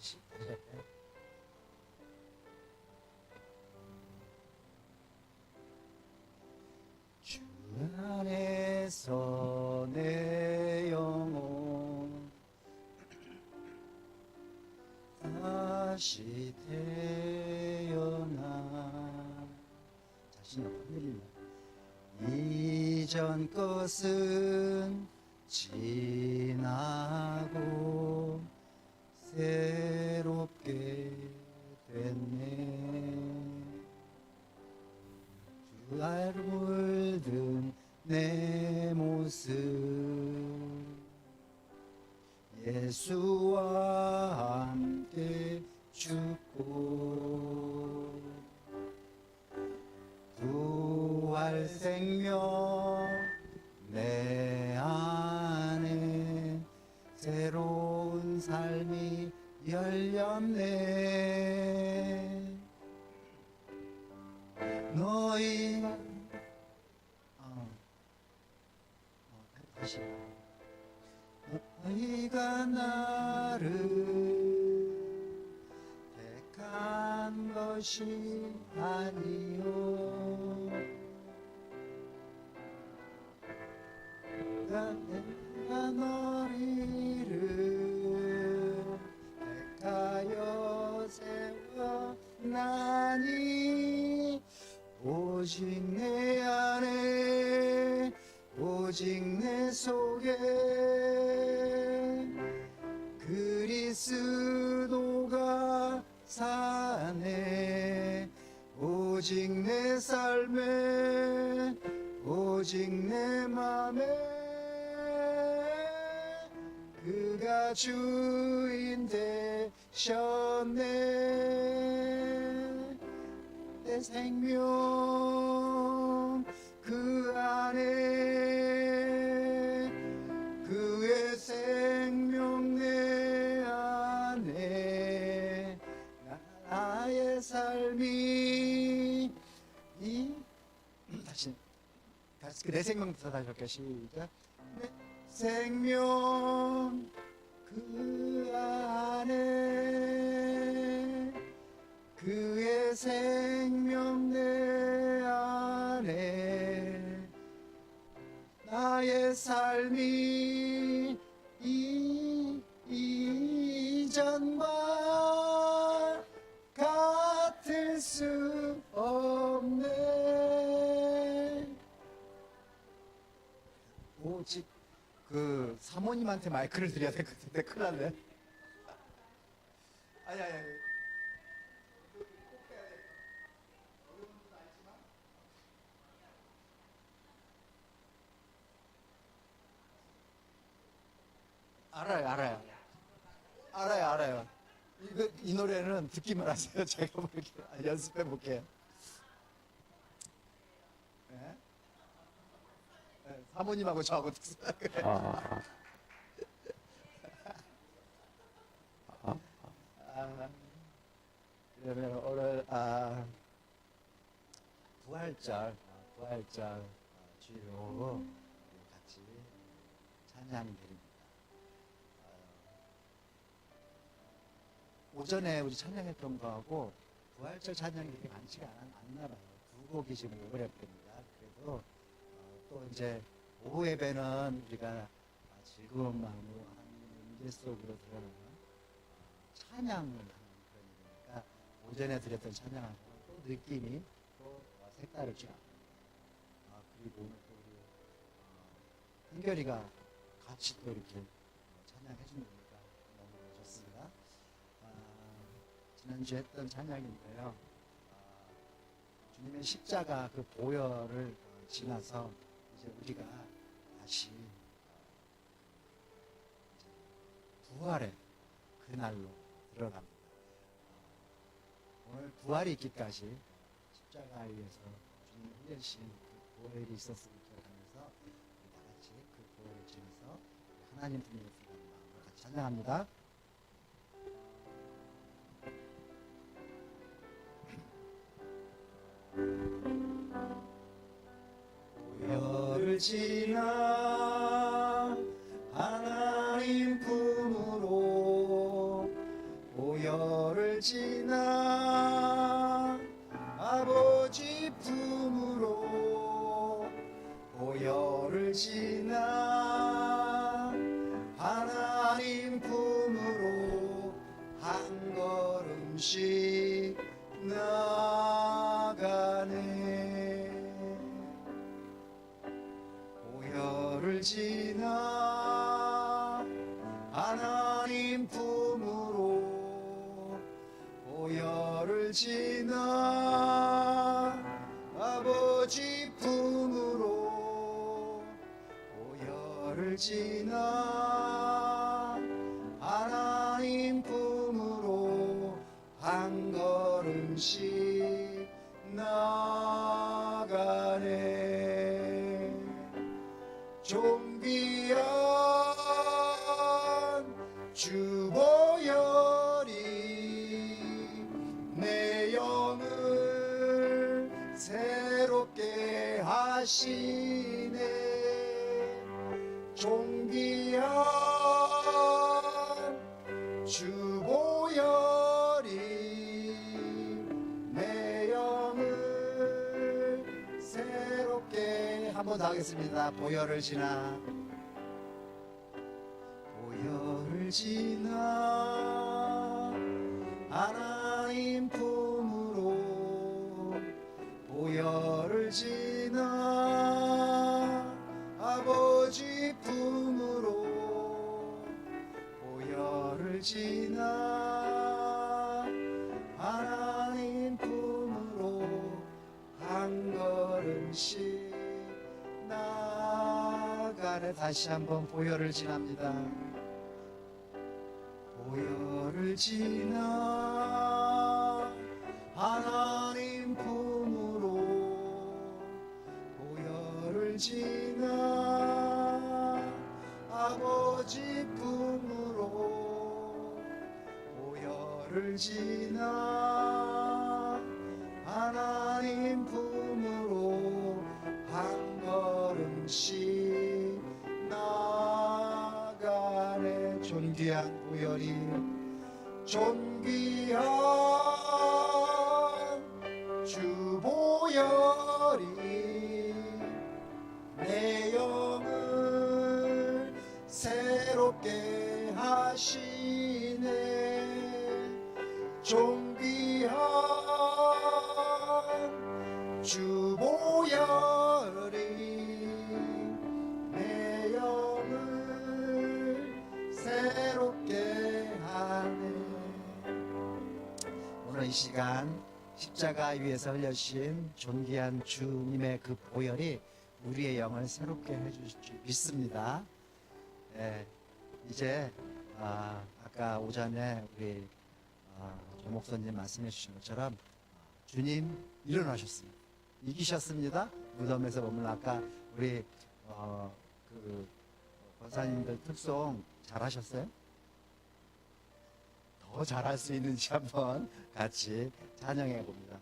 다시 할까요? 주 안에서 내 영혼 다시 태어나. 자신을 흔들리며 이전 것은 지나고 새롭게 됐네. 주 알 물든 내 모습 예수와 함께 죽고 부활 생명 내 안에 새로운 삶이 열렸네. 너희 다시 너희가 나를 택한 것이 아니요 내가 너희를 택하여 세워나니 오직 내 안에 오직 내 속에 그리스도가 사네. 오직 내 삶에 오직 내 맘에 그가 주인 되셨네. 내 생명 그 안에 그의 생명 내 안에 나의 삶이 다시 내 생명부터 다시 할게요. 시작. 내 생명 그 안에 그의 생명 내 안에 나의 삶이 이전과 같을 수 없네. 오직 그 사모님한테 마이크를 드려야 될 것 같은데 큰일 났네. 아니 알아요. 이 노래는 듣기만 하세요. 제가 볼게요. 연습해 볼게요. 네? 네, 사모님하고 저하고 듣습니다. 그러면 오늘 부활절 주일로 같이 찬양 드립니다. 오전에 우리 찬양했던 거하고 부활절 찬양이 그렇게 많지가 않나 봐요. 두 곡이 지금 오버랩됩니다. 그래도 또 이제 오후 예배는 우리가 즐거운 마음으로 하나님의 임재 속으로 들어가는 찬양을 하는 그런 일이니까 오전에 드렸던 찬양하고 또 느낌이 또 색다르지 않아요. 그리고 오늘 또 우리 한결이가 같이 또 이렇게 찬양해 주니까 너무 좋습니다. 지난주에 했던 찬양인데요. 주님의 십자가 그 보혈을 지나서 이제 우리가 다시 부활의 그날로 들어갑니다. 오늘 부활이 있기까지 십자가에 의해서 주님이 흘려주신 그 보혈이 있었음을 기억하면서 다 같이 그 보혈을 지나서 하나님 품에 들어가는 마음으로 같이 찬양합니다. 보혈을 지나 하나님 품으로 보혈 지나 아버지 품으로 보혈을 지나 하나님 품으로 한 걸음씩 나가네. 보혈을 지나 하나님 품으로 보혈을 지나 아버지 품으로 보혈을 지나 하나님 품으로 한 걸음씩 나가네. 존귀한 주 보혈이 내 영을 새롭게 하시네. 존귀한 주 보혈이 내 영을 새롭게 한 번 더 하겠습니다. 보혈을 지나 보혈을 지나 하나님 품으로 보혈을 지나 아버지 품으로 보혈을 지나 하나님 품으로 한 걸음씩 나가네. 다시 한번 보혈을 지납니다. 보혈을 지나 하나님 품으로 보혈을 지나 아버지 품으로 보혈을 지나 하나님 품으로 한 걸음씩 나가네. 존귀한 보혈이 존귀한 주 보혈이 내 영을 새롭게 하시네. 존귀한 주 보혈이 내 영을 새롭게 하네. 오늘 이 시간 십자가 위에서 흘려주신 존귀한 주님의 그 보혈이 우리의 영을 새롭게 해주실 줄 믿습니다. 이제 아까 오전에 우리 조 목사님 말씀해 주신 것처럼 주님 일어나셨습니다. 이기셨습니다. 무덤에서 보면 아까 우리 그 권사님들 특송 잘하셨어요? 더 잘할 수 있는지 한번 같이 찬양해 봅니다.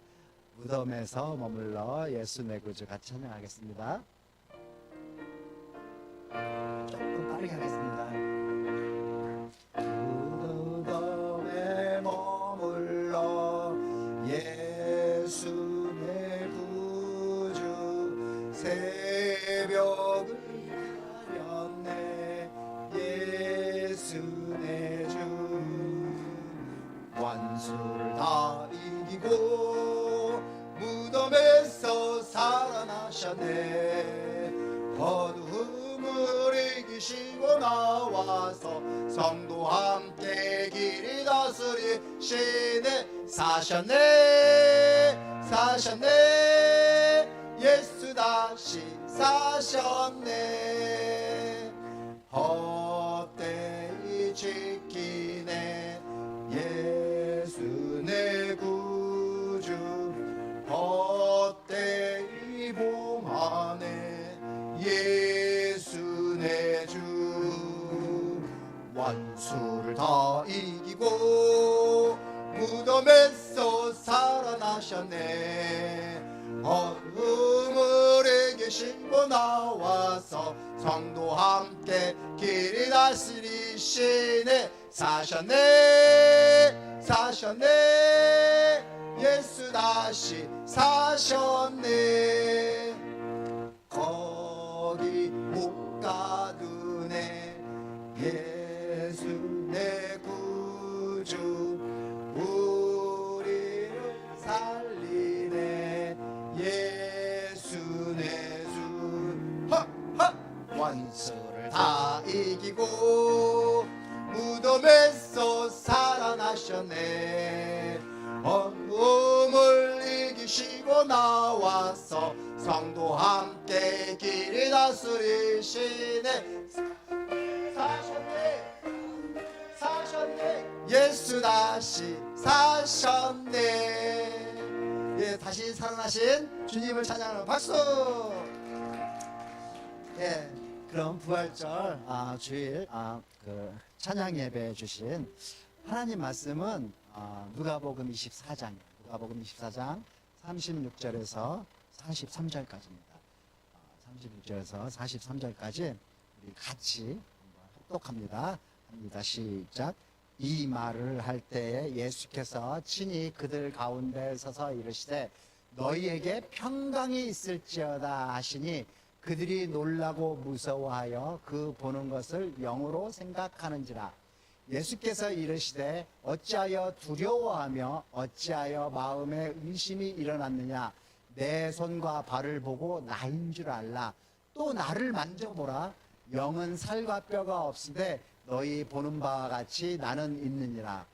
무덤에서 머물러 예수 내 구주 같이 찬양하겠습니다. 조금 빠르게 하겠습니다. 무덤에 머물러 예수 내 구주 새벽을 가렸네. 예수 내 주 원수를 다 이기고 무덤에서 살아나셨네. 어둠을 이기시고 나와서 성도와 함께 길이 다스리시네. 사셨네 사셨네 예수 다시 사셨네. 헛되이 지키네 예수 내 구주. 헛되이 봉하네 예수 내 주. 원수를 다 이기고 무덤에서 살아나셨네. 어둠을 이기시고 나와서 성도와 함께 길이 다스리시네. 사셨네 사셨네 다시 사셨네. 거기 못 가두네. 예수 내 구주 우리를 살리네. 예수 내 주 원수를 다 이기고 무덤에서 살아나셨네. 어둠을 이기시고 나와서 성도 함께 길을 다스리시네. 사셨네. 사셨네. 예수 다시 사셨네. 예, 다시 살아나신 주님을 찬양하는 박수. 예, 그럼 부활절 주일 그 찬양 예배 주신 하나님 말씀은 누가복음 24장이에요. 누가복음 24장 36절에서 43절까지입니다. 36절에서 43절까지 우리 같이 한번 합독합니다. 합니다. 시작. 이 말을 할 때에 예수께서 친히 그들 가운데 서서 이르시되 너희에게 평강이 있을지어다 하시니 그들이 놀라고 무서워하여 그 보는 것을 영으로 생각하는지라. 예수께서 이르시되 어찌하여 두려워하며 어찌하여 마음에 의심이 일어났느냐. 내 손과 발을 보고 나인 줄 알라. 또 나를 만져보라. 영은 살과 뼈가 없으되 너희 보는 바와 같이 나는 있느니라.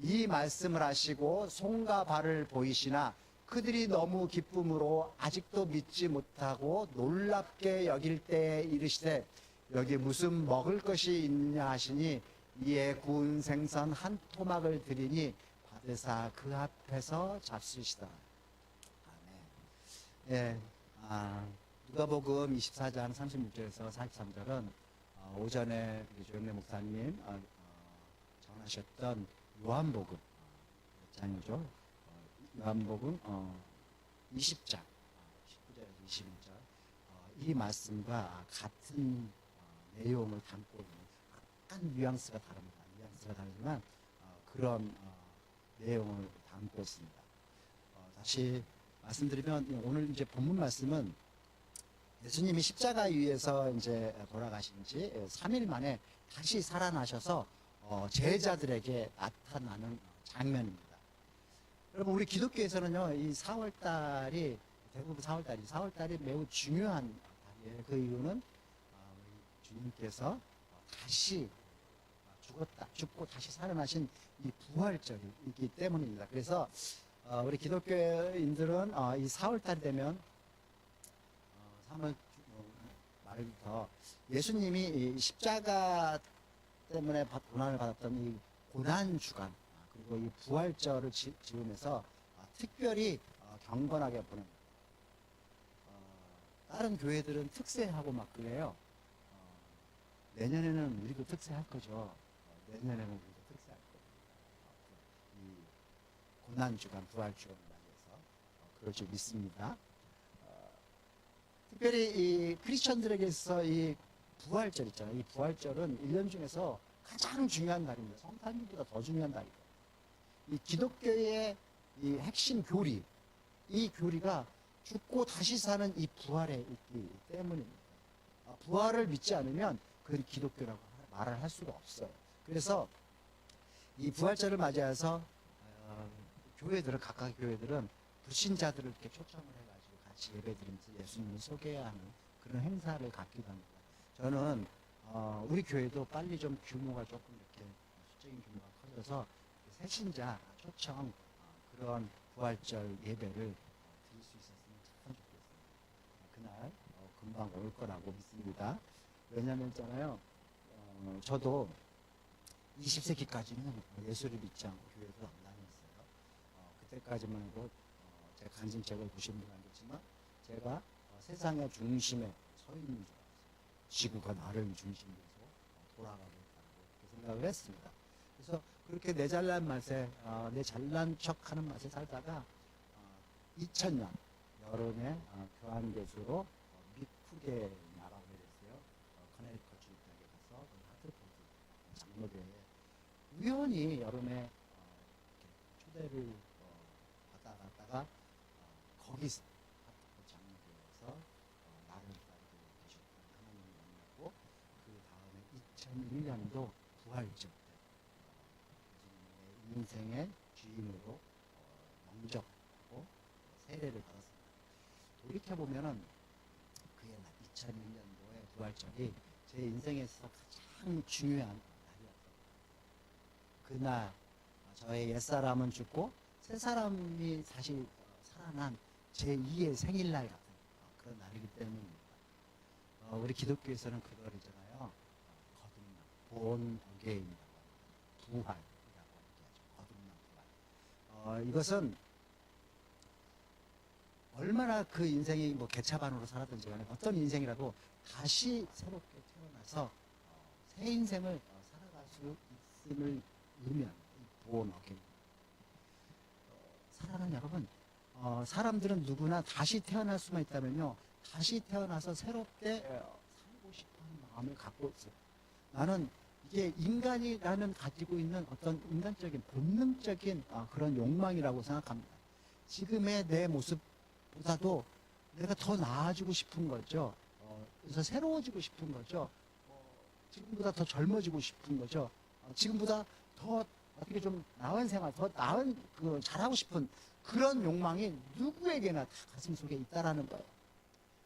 이 말씀을 하시고 손과 발을 보이시나 그들이 너무 기쁨으로 아직도 믿지 못하고 놀랍게 여길 때에 이르시되 여기 무슨 먹을 것이 있느냐 하시니 이에 구운 생선 한 토막을 드리니 받으사 그 앞에서 잡수시다. 아멘. 예, 누가복음 24장 36절에서 43절은 오전에 조영래 목사님 전하셨던 요한복음 장이죠. 요한복음 20장 19절에서 21절 이 말씀과 같은 내용을 담고 있는, 약간 뉘앙스가 다릅니다. 뉘앙스가 다르지만 그런 내용을 담고 있습니다. 다시 말씀드리면 오늘 이제 본문 말씀은 예수님이 십자가 위에서 이제 돌아가신 지 3일 만에 다시 살아나셔서 제자들에게 나타나는 장면입니다. 여러분, 우리 기독교에서는요, 이 4월달이 대부분 4월달이 매우 중요한 달이에요. 그 이유는 주님께서 다시 죽고 다시 살아나신 이 부활절이기 때문입니다. 그래서 우리 기독교인들은 이 4월달이 되면 3월 말부터 예수님이 이 십자가 때문에 고난을 받았던 이 고난 주간 그리고 이 부활절을 지으면서 특별히 경건하게 보냅니다. 다른 교회들은 특세하고 막 그래요. 내년에는 우리도 특세할 거죠. 내년에는 우리도 특세할 거예요. 이 고난 주간, 부활 주간을 맞이해서 그럴 줄 믿습니다. 특별히 이 크리스천들에게서 이 부활절 있잖아요. 이 부활절은 1년 중에서 가장 중요한 날입니다. 성탄절보다 더 중요한 날이에요. 이 기독교의 이 핵심 교리, 이 교리가 죽고 다시 사는 이 부활에 있기 때문입니다. 부활을 믿지 않으면 그건 기독교라고 말을 할 수가 없어요. 그래서 이 부활절을 맞이해서 교회들은, 각각 교회들은 불신자들을 이렇게 초청을 해가지고 같이 예배드리면서 예수님을 소개하는 그런 행사를 갖기도 합니다. 저는 우리 교회도 빨리 좀 규모가 조금 이렇게 수적인 규모가 커져서 새신자 초청 그런 부활절 예배를 드릴 수 있었으면 참 좋겠습니다. 그날 금방 올 거라고 믿습니다. 왜냐하면 있잖아요, 저도 20세기까지는 예수를 믿지 않고 교회를 안 다녔어요. 그때까지만 해도 제가 간증책을 보신 분은 알겠지만 제가 세상의 중심에 서 있는 줄 알았어요. 지구가 나를 중심으로 돌아가고 있다고 그렇게 생각을 했습니다. 그래서 그렇게 내 잘난 맛에 내 잘난 척하는 맛에 살다가 2000년 여름에 교환교수로 미국에 나가게 됐어요. 커네리컷 주립대학에 가서 하드포드 장로교회에 우연히 여름에 초대를 받아갔다가 2001년도 부활절 때 예수님의 인생의 주인으로 영접하고 세례를 받았습니다. 돌이켜보면은 그의 2001년도의 부활절이 제 인생에서 가장 중요한 날이었어요. 그날 저의 옛사람은 죽고 새 사람이 다시 살아난 제2의 생일날 같은 그런 날이기 때문입니다. 우리 기독교에서는 그걸 있잖아요. 거듭남, 본 어게인이라고 합니다. 부활이라고 얘기하죠. 거듭남, 부활. 이것은 얼마나 그 인생이 뭐 개차반으로 살았든지 간에 어떤 인생이라도 다시 새롭게 태어나서 새 인생을 살아갈 수 있음을 의미합니다. 본 어게인. 사랑하는 여러분, 사람들은 누구나 다시 태어날 수만 있다면요, 다시 태어나서 새롭게 살고 싶어하는 마음을 갖고 있어요. 나는 이게 인간이라는 가지고 있는 어떤 인간적인 본능적인 그런 욕망이라고 생각합니다. 지금의 내 모습보다도 내가 더 나아지고 싶은 거죠. 그래서 새로워지고 싶은 거죠. 지금보다 더 젊어지고 싶은 거죠. 지금보다 더 어떻게 좀 나은 생활, 더 나은 잘하고 싶은 그런 욕망이 누구에게나 다 가슴 속에 있다라는 거예요.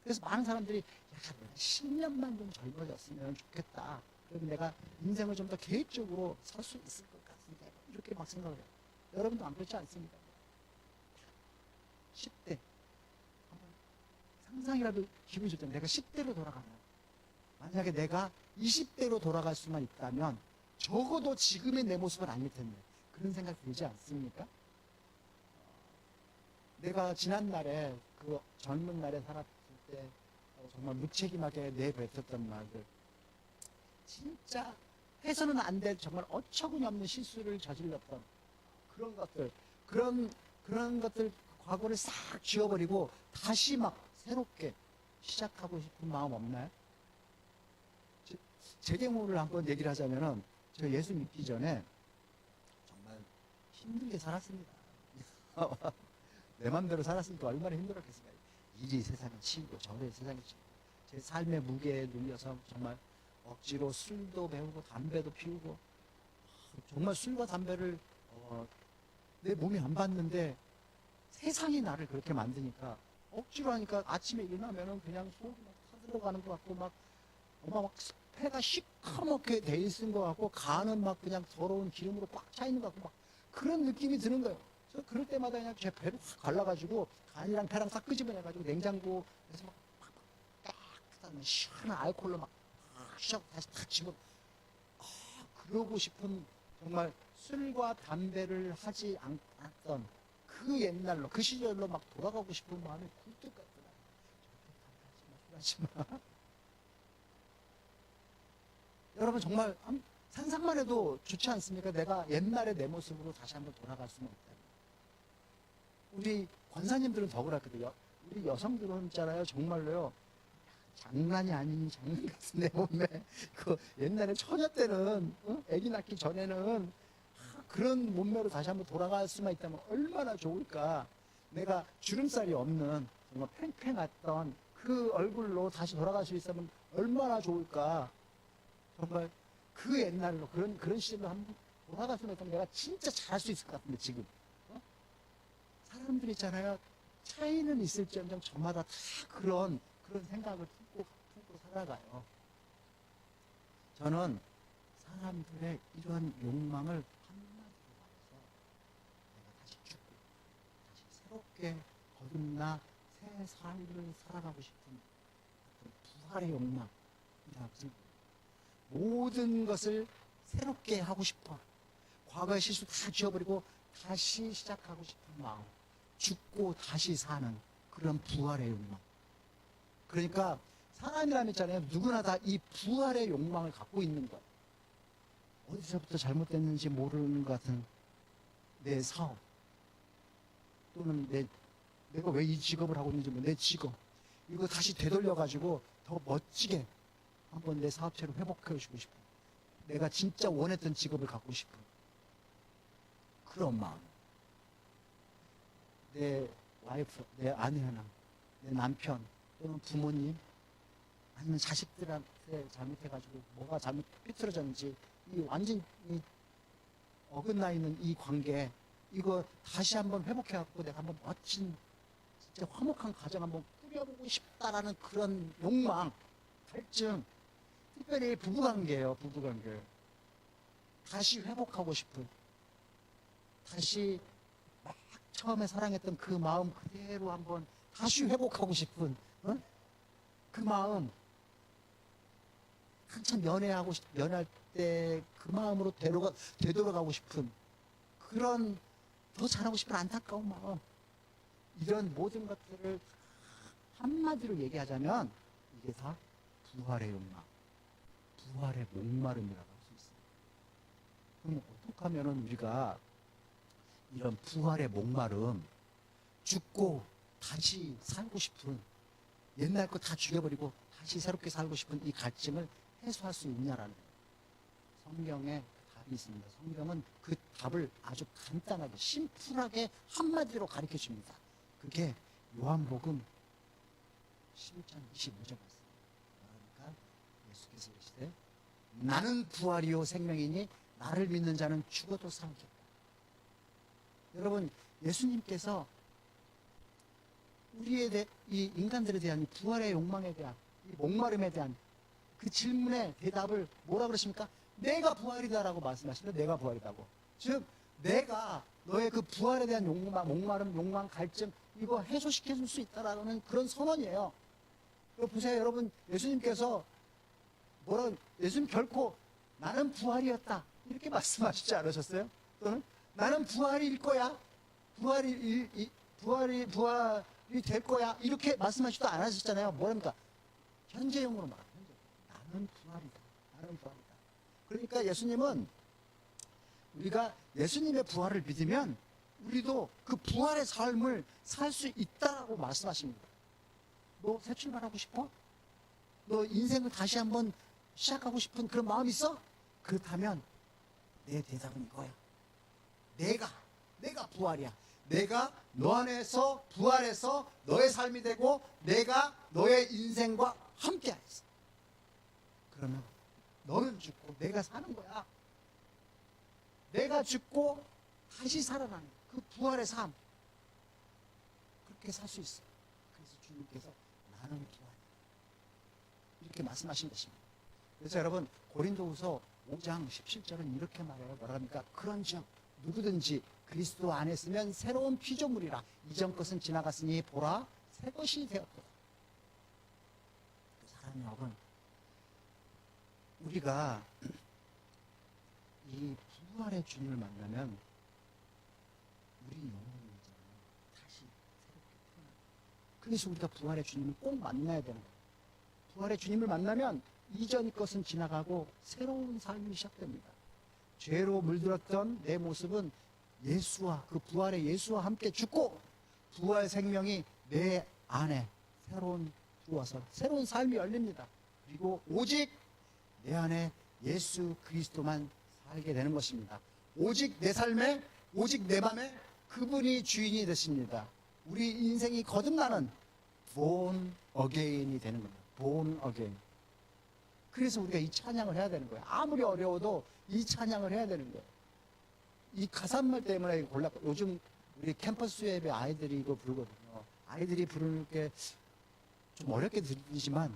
그래서 많은 사람들이 야, 내가 10년만 좀 젊어졌으면 좋겠다. 그러면 내가 인생을 좀 더 계획적으로 살 수 있을 것 같은데 이렇게 막 생각을 해요. 여러분도 안 그렇지 않습니까? 10대 한번 상상이라도 기분이 좋잖아요. 내가 10대로 돌아가면, 만약에 내가 20대로 돌아갈 수만 있다면 적어도 지금의 내 모습은 아닐 텐데 그런 생각 들지 않습니까? 내가 지난날에 그 젊은 날에 살았을 때 정말 무책임하게 내뱉었던 말들, 진짜 해서는 안 될 정말 어처구니 없는 실수를 저질렀던 그런 것들, 그런 것들 과거를 싹 지워버리고 다시 막 새롭게 시작하고 싶은 마음 없나요? 제 경우를 한번 얘기를 하자면은, 저 예수 믿기 전에 정말 힘들게 살았습니다. 내 맘대로 살았으니까 얼마나 힘들었겠습니까? 이리 세상에 치이고 저리 세상에 치이고 제 삶의 무게에 눌려서 정말 억지로 술도 배우고 담배도 피우고, 정말 술과 담배를 내 몸이 안 받는데 세상이 나를 그렇게 만드니까 억지로 하니까 아침에 일어나면은 그냥 속이 막 타들어가는 것 같고, 막 폐가 시커멓게 돼 있는 것 같고, 간은 막 그냥 더러운 기름으로 꽉 차 있는 것 같고, 막 그런 느낌이 드는 거예요. 그래서 그럴 때마다 그냥 제 배를 확 갈라가지고 간이랑 폐랑 싹 끄집어내가지고 냉장고에서 막 깨끗한 시원한 알코올로 막 시작 다시 탁 집어. 그러고 싶은, 정말 술과 담배를 하지 않았던 그 옛날로, 그 시절로 막 돌아가고 싶은 마음이 굴뚝 같더라고요. 하지 마. 여러분, 정말 상상만 해도 좋지 않습니까? 내가 옛날의 내 모습으로 다시 한번 돌아갈 수는 없다. 우리 권사님들은 더 그렇거든요. 우리 여성들은 있잖아요, 정말로요, 장난이 아닌 장난 같은 내 몸매. 그 옛날에 처녀 때는, 아기 낳기 전에는 그런 몸매로 다시 한번 돌아갈 수만 있다면 얼마나 좋을까. 내가 주름살이 없는 정말 팽팽했던 그 얼굴로 다시 돌아갈 수 있으면 얼마나 좋을까. 정말 그 옛날로, 그런 시절로 한번 돌아갈 수만 있다면 내가 진짜 잘할 수 있을 것 같은데, 지금. 사람들이 있잖아요, 차이는 있을지언정 저마다 다 그런 생각을 품고 살아가요. 저는 사람들의 이런 욕망을 한마디로 말해서 내가 다시 죽고 다시 새롭게 거듭나 새 삶을 살아가고 싶은 어떤 부활의 욕망이라고 생각합니다. 모든 것을 새롭게 하고 싶어. 과거의 실수 다 지워버리고 다시 시작하고 싶은 마음, 죽고 다시 사는 그런 부활의 욕망. 그러니까 사람이라면 있잖아요, 누구나 다 이 부활의 욕망을 갖고 있는 거예요. 어디서부터 잘못됐는지 모르는 것 같은 내 사업, 또는 내가 왜 이 직업을 하고 있는지 내 직업, 이거 다시 되돌려가지고 더 멋지게 한번 내 사업체를 회복해주고 싶어. 내가 진짜 원했던 직업을 갖고 싶어. 그런 마음. 내 와이프, 내 아내 하나, 내 남편, 또는 부모님, 아니면 자식들한테 잘못해가지고 뭐가 잘못 삐뚤어졌는지 이 완전 이 어긋나 있는 이 관계 이거 다시 한번 회복해갖고 내가 한번 멋진 진짜 화목한 가정 한번 꾸려보고 싶다라는 그런 욕망, 갈증, 특별히 부부관계예요. 부부관계 다시 회복하고 싶은, 다시 막 처음에 사랑했던 그 마음 그대로 한번 다시 회복하고 싶은, 어? 그 마음 한참 연애할 때 그 마음으로 되돌아가고 싶은 그런 더 잘하고 싶은 안타까운 마음, 이런 모든 것들을 한마디로 얘기하자면 이게 다 부활의 욕망, 부활의 목마름이라고 할 수 있어요. 그럼 어떻게 하면 우리가 이런 부활의 목마름, 죽고 다시 살고 싶은, 옛날 거 다 죽여버리고 다시 새롭게 살고 싶은 이 갈증을 해소할 수 있냐라는 거예요. 성경에 답이 있습니다. 성경은 그 답을 아주 간단하게 심플하게 한마디로 가르쳐 줍니다. 그게 요한복음 16장 25절 말씀. 그러니까 예수께서 이르시되 나는 부활이요 생명이니 나를 믿는 자는 죽어도 살겠다. 여러분, 예수님께서 이 인간들에 대한 이 부활의 욕망에 대한 이 목마름에 대한 그 질문의 대답을 뭐라 그러십니까? 내가 부활이다라고 말씀하시는데, 내가 부활이다고. 즉 내가 너의 그 부활에 대한 욕망, 목마름, 욕망, 갈증 이거 해소시켜 줄 수 있다라는 그런 선언이에요. 보세요, 여러분. 예수님께서 예수님 결코 나는 부활이었다 이렇게 말씀하시지 않으셨어요? 또는 나는 부활일 거야, 부활이 될 거야 이렇게 말씀하시지도 않으셨잖아요. 뭐랍니까? 현재형으로 말합니다. 나는 부활이다, 나는 부활이다. 그러니까 예수님은 우리가 예수님의 부활을 믿으면 우리도 그 부활의 삶을 살 수 있다고 말씀하십니다. 너 새 출발하고 싶어? 너 인생을 다시 한번 시작하고 싶은 그런 마음이 있어? 그렇다면 내 대답은 이거야. 내가 부활이야. 내가 너 안에서 부활해서 너의 삶이 되고 내가 너의 인생과 함께 하겠어. 그러면 너는 죽고 내가 사는 거야. 내가 죽고 다시 살아나는 그 부활의 삶, 그렇게 살 수 있어. 그래서 주님께서 나는 부활이야 이렇게 말씀하신 것입니다. 그래서 여러분, 고린도후서 5장 17절은 이렇게 말해요. 뭐랍니까? 그런즉 누구든지 그리스도 안에 있으면 새로운 피조물이라. 이전 것은 지나갔으니 보라 새 것이 되었다. 사랑하는 여러분, 우리가 이 부활의 주님을 만나면 우리 영혼이 다시 새롭게 태어나요. 그래서 우리가 부활의 주님을 꼭 만나야 되는 거예요. 부활의 주님을 만나면 이전 것은 지나가고 새로운 삶이 시작됩니다. 죄로 물들었던 내 모습은 예수와, 그 부활의 예수와 함께 죽고 부활 생명이 내 안에 들어와서 새로운 삶이 열립니다. 그리고 오직 내 안에 예수 그리스도만 살게 되는 것입니다. 오직 내 삶에, 오직 내 맘에 그분이 주인이 되십니다. 우리 인생이 거듭나는 born again이 되는 겁니다. born again. 그래서 우리가 이 찬양을 해야 되는 거예요. 아무리 어려워도 이 찬양을 해야 되는 거예요. 이 가사말 때문에 골랐고, 요즘 우리 캠퍼스 예배 아이들이 이거 부르거든요. 아이들이 부르는 게 좀 어렵게 들리지만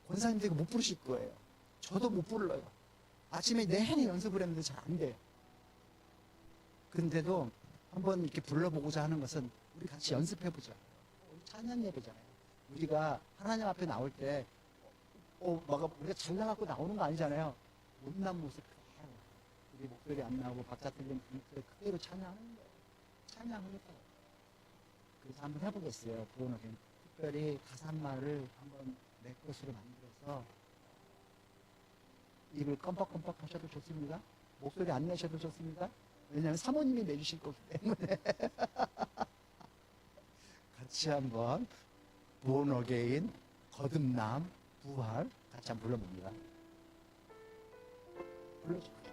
권사님들 이거 못 부르실 거예요. 저도 못 불러요. 아침에 내내 연습을 했는데 잘 안 돼요. 그런데도 한번 이렇게 불러보고자 하는 것은 우리 같이 연습해보자. 찬양 예배잖아요. 우리가 하나님 앞에 나올 때 우리가 잘 나가고 나오는 거 아니잖아요. 못난 모습 그대로, 우리 목소리 안 나오고 박자 틀린 목소리 그대로 찬양하는 거예요. 찬양을 했다고. 그래서 한번 해보겠어요. 부원하긴 특별히 가사말을 한번 내 것으로 만들어서 입을 껌뻑껌뻑 하셔도 좋습니다. 목소리 안 내셔도 좋습니다. 왜냐하면 사모님이 내주실 거기 때문에. 같이 한번 born again, 거듭남, 부활 같이 한번 불러봅니다. 불러주십시오.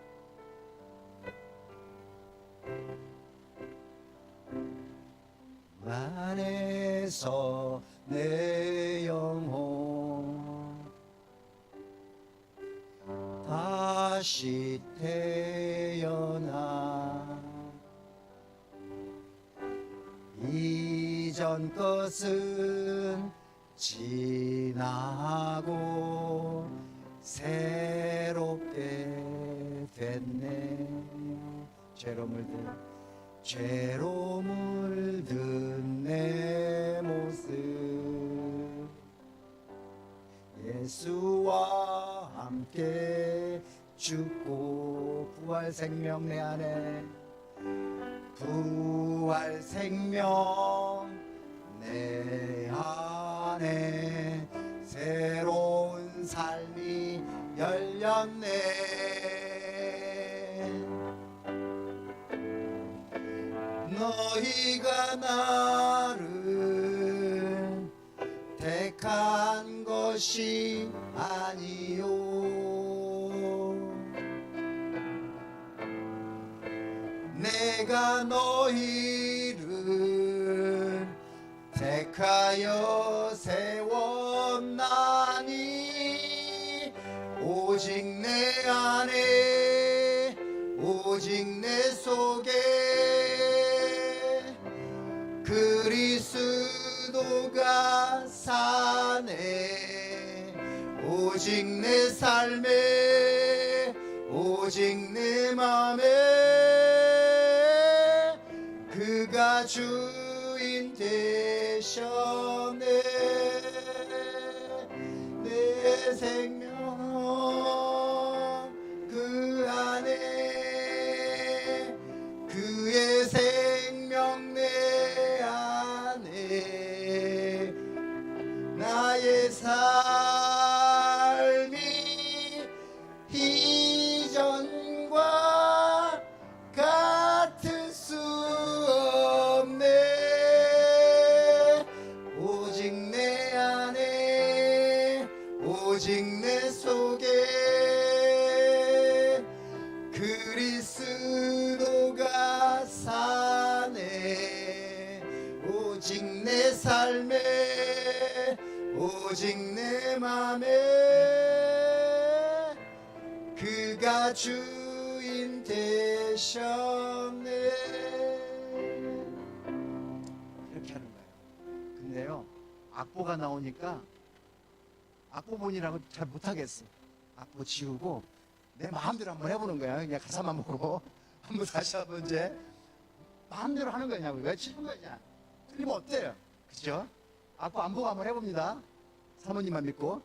안에서 내 영혼 다시 태어나 이전 것은 지나고 새롭게 됐네. 죄로 물든 내 모습 예수와 함께 죽고 부활 생명 내 안에 부활 생명 내 안에 새로운 삶이 열렸네. 너희가 나를 택한 것이 아니요 내가 너희를 택하여 세웠나니 오직 내 안에 오직 내 속에 그리스도가 사네. 오직 내 삶에 오직 내 맘에 그가 주인 되셨네. 내 생명 그 안에 그의 생명 내 안에 나의 삶이 이전과 같을 수 없네. 오직 내 안에 오직 내 속에 그리스도가 사네. 오직 내 삶에 오직 내 맘에 그가 주인 되셨네. 이렇게 하는 거예요. 근데요 악보가 나오니까 악보본이라고 잘 못하겠어. 악보 지우고 내 마음대로 한번 해보는 거야. 그냥 가사만 보고 한번 다시 한번 이제 마음대로 하는 거냐고. 왜 치는 거냐. 틀리면 어때요? 그죠? 악보 안 보고 한번 해봅니다. 사모님만 믿고.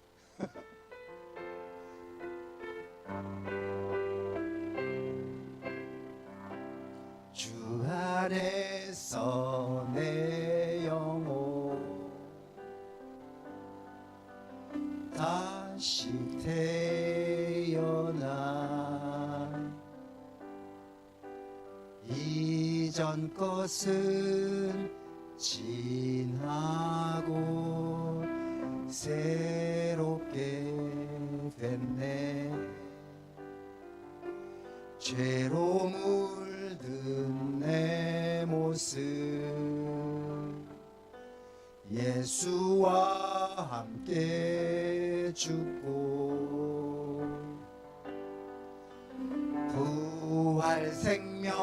주 안에서 내 영혼 다시 태어나 이전 것은 지나고 새롭게 됐네. 죄로 물든 내 모습 예수와 함께 죽고 부활 생명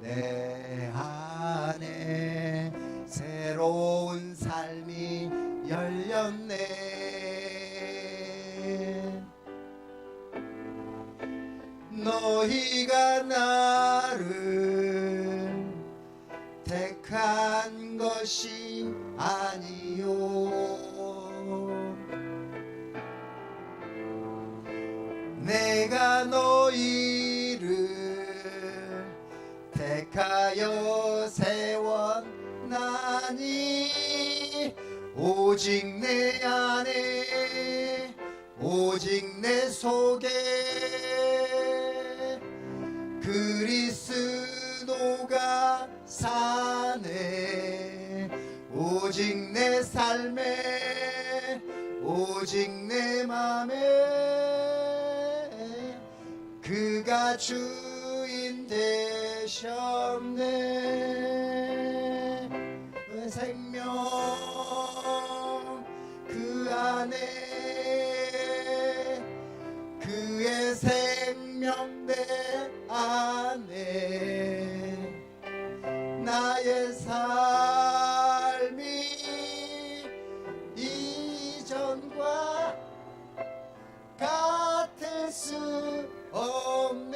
내 안에 새로운 삶이 열렸네. 너희가 나를 택한 것이 아니요 내가 너희를 택하여 세웠나니 오직 내 안에 오직 내 속에 그리스도가 사네. 오직 내 삶에 오직 내 맘에 그가 주인 되셨네. 내 생명 그 안에 그의 안에 나의 삶이 이전과 같을 수 없네.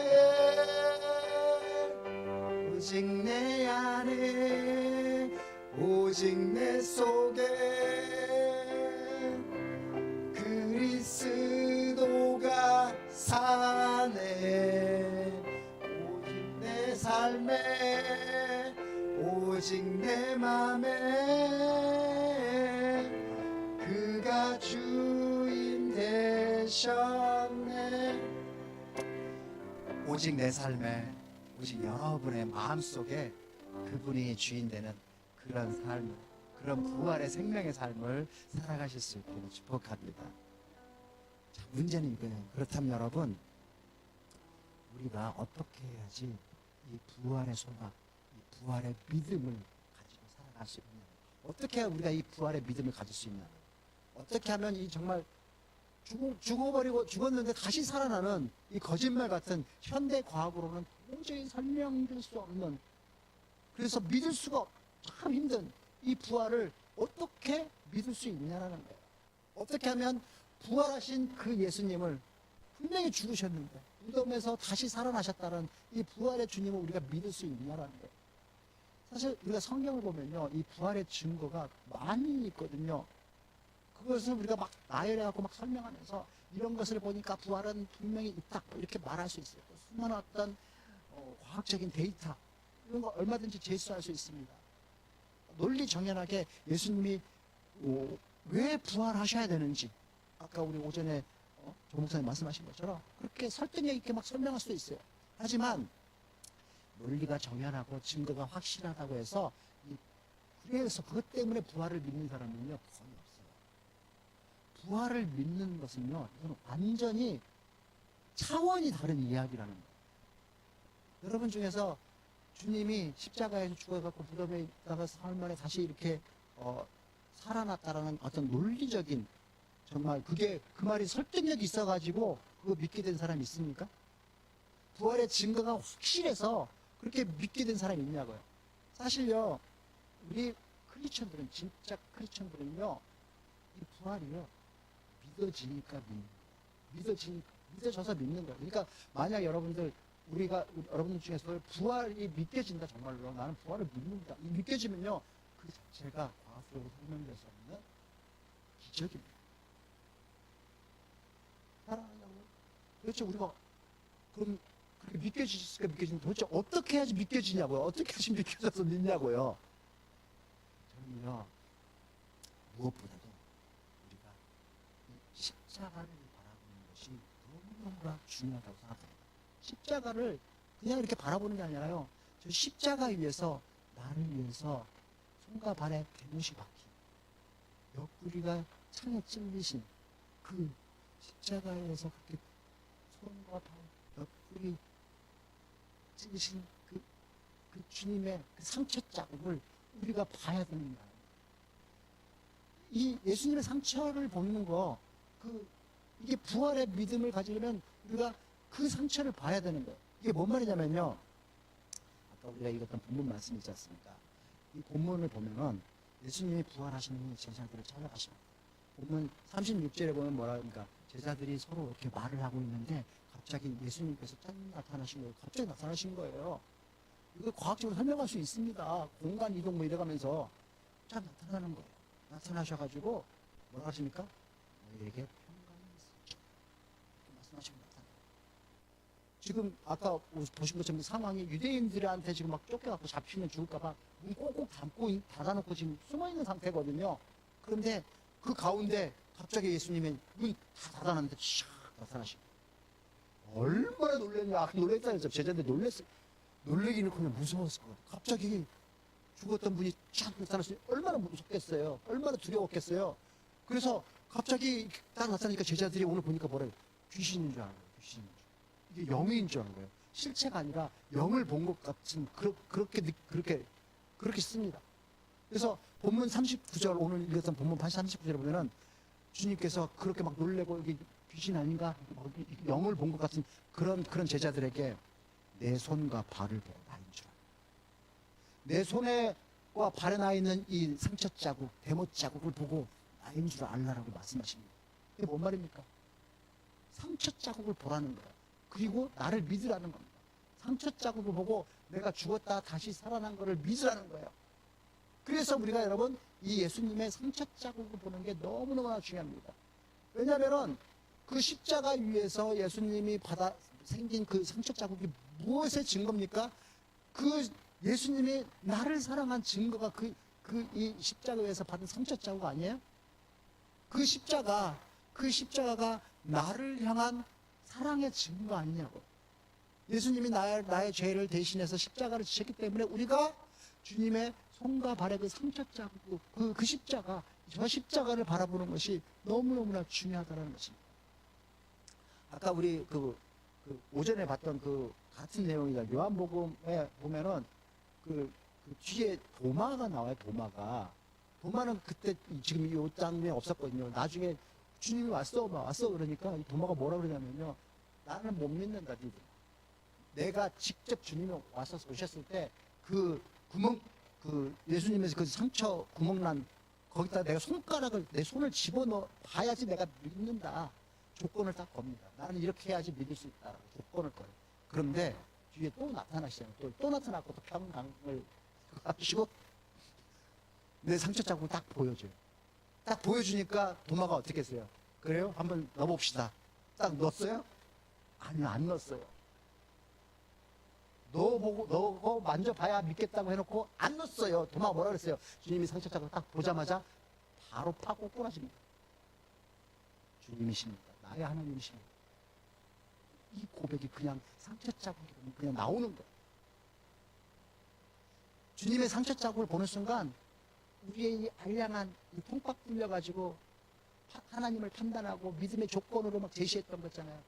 오직 내 안에 오직 내 속에 그리스도가 사네. 오직 내 삶에 오직 내 맘에 그가 주인 되셨네. 오직 내 삶에 오직 여러분의 마음속에 그분이 주인 되는 그런 삶, 그런 부활의 생명의 삶을 살아가실 수 있기를 축복합니다. 자, 문제는 이거예요. 그렇다면 여러분, 우리가 어떻게 해야지 이 부활의 소망, 이 부활의 믿음을 가지고 살아갈 수 있냐? 어떻게 해야 우리가 이 부활의 믿음을 가질 수 있냐? 어떻게 하면 이 정말 죽어버리고 죽었는데 다시 살아나는 이 거짓말 같은 현대 과학으로는 도저히 설명될 수 없는, 그래서 믿을 수가 참 힘든 이 부활을 어떻게 믿을 수 있냐라는 거예요. 어떻게 하면 부활하신 그 예수님을, 분명히 죽으셨는데 무덤에서 다시 살아나셨다는 이 부활의 주님을 우리가 믿을 수 있냐라는 거예요. 사실 우리가 성경을 보면요, 이 부활의 증거가 많이 있거든요. 그것을 우리가 막 나열해갖고 막 설명하면서 이런 것을 보니까 부활은 분명히 있다, 이렇게 말할 수 있어요. 수많은 어떤 과학적인 데이터, 이런 거 얼마든지 제시할 수 있습니다. 논리 정연하게 예수님이 왜 부활하셔야 되는지, 아까 우리 오전에 조 목사님 말씀하신 것처럼 그렇게 설득력 있게 막 설명할 수도 있어요. 하지만 논리가 정연하고 증거가 확실하다고 해서 그래서 그것 때문에 부활을 믿는 사람은요 거의 없어요. 부활을 믿는 것은요, 이건 완전히 차원이 다른 이야기라는 거예요. 여러분 중에서 주님이 십자가에서 죽어갖고 무덤에 있다가 사흘 만에 다시 이렇게 살아났다라는 어떤 논리적인, 정말 그게 그 말이 설득력이 있어가지고 그거 믿게 된 사람이 있습니까? 부활의 증거가 확실해서 그렇게 믿게 된 사람이 있냐고요. 사실요, 우리 크리스천들은, 진짜 크리스천들은요, 이 부활이요 믿어지니까 믿어져서 믿는 거예요. 그러니까 만약 여러분들, 여러분들 중에서 부활이 믿겨진다, 정말로 나는 부활을 믿는다, 이 믿겨지면요, 그 자체가 과학적으로 설명될 수 없는 기적입니다. 사랑하냐고. 도대체 우리가 그럼 그렇게 믿겨지니까 믿겨지는데 도대체 어떻게 해야지 믿겨지냐고요? 어떻게 해야지 믿겨져서 믿냐고요? 저는요, 무엇보다도 우리가 이 십자가를 바라보는 것이 너무너무나 중요하다고 생각합니다. 십자가를 그냥 이렇게 바라보는 게 아니라요, 저 십자가 위에서 나를 위해서 손과 발에 대못이 박힌, 옆구리가 창에 찔리신 그 십자가에서 그렇게 손과 발, 옆구리 찔리신 그 주님의 그 상처 자국을 우리가 봐야 됩니다. 이 예수님의 상처를 보는 거, 이게 부활의 믿음을 가지려면 우리가 그 상처를 봐야 되는 거예요. 이게 뭔 말이냐면요, 아까 우리가 읽었던 본문 말씀이 있지 않습니까? 이 본문을 보면은 예수님이 부활하시는 제자들을 찾아가십니다. 본문 36절에 보면 뭐라 합니까? 제자들이 서로 이렇게 말을 하고 있는데 갑자기 예수님께서 짠 나타나신 거예요. 갑자기 나타나신 거예요. 이거 과학적으로 설명할 수 있습니다. 공간 이동 뭐 이래가면서 짠 나타나는 거예요. 나타나셔가지고 뭐라 하십니까? 너희에게 평강이 있어. 이렇게 말씀하시고 나타나요. 지금 아까 보신 것처럼 상황이 유대인들한테 지금 막 쫓겨갖고 잡히면 죽을까봐 문 꼭꼭 닫아놓고 지금 숨어있는 상태거든요. 그런데 그 가운데 갑자기 예수님의 문 다 닫아놨는데 샥 나타나시고, 얼마나 놀랬냐. 놀랬다 해서 제자들 놀랬어요. 놀래기는 그냥 무서웠을 거예요. 갑자기 죽었던 분이 쫙 나타났으니 얼마나 무섭겠어요. 얼마나 두려웠겠어요. 그래서 갑자기 딱 나타나니까 제자들이 오늘 보니까 뭐래요? 귀신인 줄 알아요. 귀신인 줄. 이게 영인 줄 아는 거예요. 실체가 아니라 영을 본 것 같은, 그렇게 씁니다. 그래서 본문 39절, 오늘 읽었던 본문 39절에 보면은 주님께서 그렇게 막 놀래고, 이게 귀신 아닌가? 영을 본 것 같은 그런 제자들에게 내 손과 발을 보고 나인 줄 알아요. 내 손에와 발에 나 있는 이 상처 자국, 대못 자국을 보고 나인 줄 알라라고 말씀하십니다. 이게 뭔 말입니까? 상처 자국을 보라는 거예요. 그리고 나를 믿으라는 겁니다. 상처 자국을 보고 내가 죽었다 다시 살아난 것을 믿으라는 거예요. 그래서 우리가 여러분 이 예수님의 상처 자국을 보는 게 너무너무나 중요합니다. 왜냐하면 그 십자가 위에서 예수님이 생긴 그 상처 자국이 무엇의 증거입니까? 그 예수님이 나를 사랑한 증거가 이 십자가 위에서 받은 상처 자국 아니에요? 그 십자가가 나를 향한 사랑의 증거 아니냐고. 예수님이 나의 죄를 대신해서 십자가를 지셨기 때문에 우리가 주님의 손과 발의 그 상처 자국, 그 십자가, 저 십자가를 바라보는 것이 너무너무나 중요하다는 것입니다. 아까 우리 오전에 봤던 그 같은 내용이다. 요한복음에 보면은 그 뒤에 도마가 나와요. 도마는 그때 지금 이 장면에 없었거든요. 나중에 주님이 왔어 그러니까 이 도마가 뭐라 그러냐면요. 나는 못 믿는다 니들. 내가 직접 주님이 오셨을 때 예수님의 그 상처 구멍난 거기다 내가 내 손을 집어넣어 봐야지 내가 믿는다. 조건을 딱 겁니다. 나는 이렇게 해야지 믿을 수 있다. 조건을 거예요. 그런데 뒤에 또 나타나시잖아요. 또 나타났고 또 평강을 하시고 내 상처 자국을 딱 보여줘요. 딱 보여주니까 도마가 어떻게 했어요? 그래요? 한번 넣어봅시다. 딱 넣었어요? 아니요, 안 넣었어요. 넣고 만져봐야 믿겠다고 해놓고 안 넣었어요. 도마가 뭐라 그랬어요? 주님이 상처 자국을 딱 보자마자 바로 파고 꼬라집니다. 주님이십니다. 나의 하나님이십니다. 이 고백이 그냥 상처 자국이 그냥 나오는 거예요. 주님의 상처 자국을 보는 순간 우리의 이 알량한 이 통박 뚫려가지고 하나님을 판단하고 믿음의 조건으로 막 제시했던 거 있잖아요.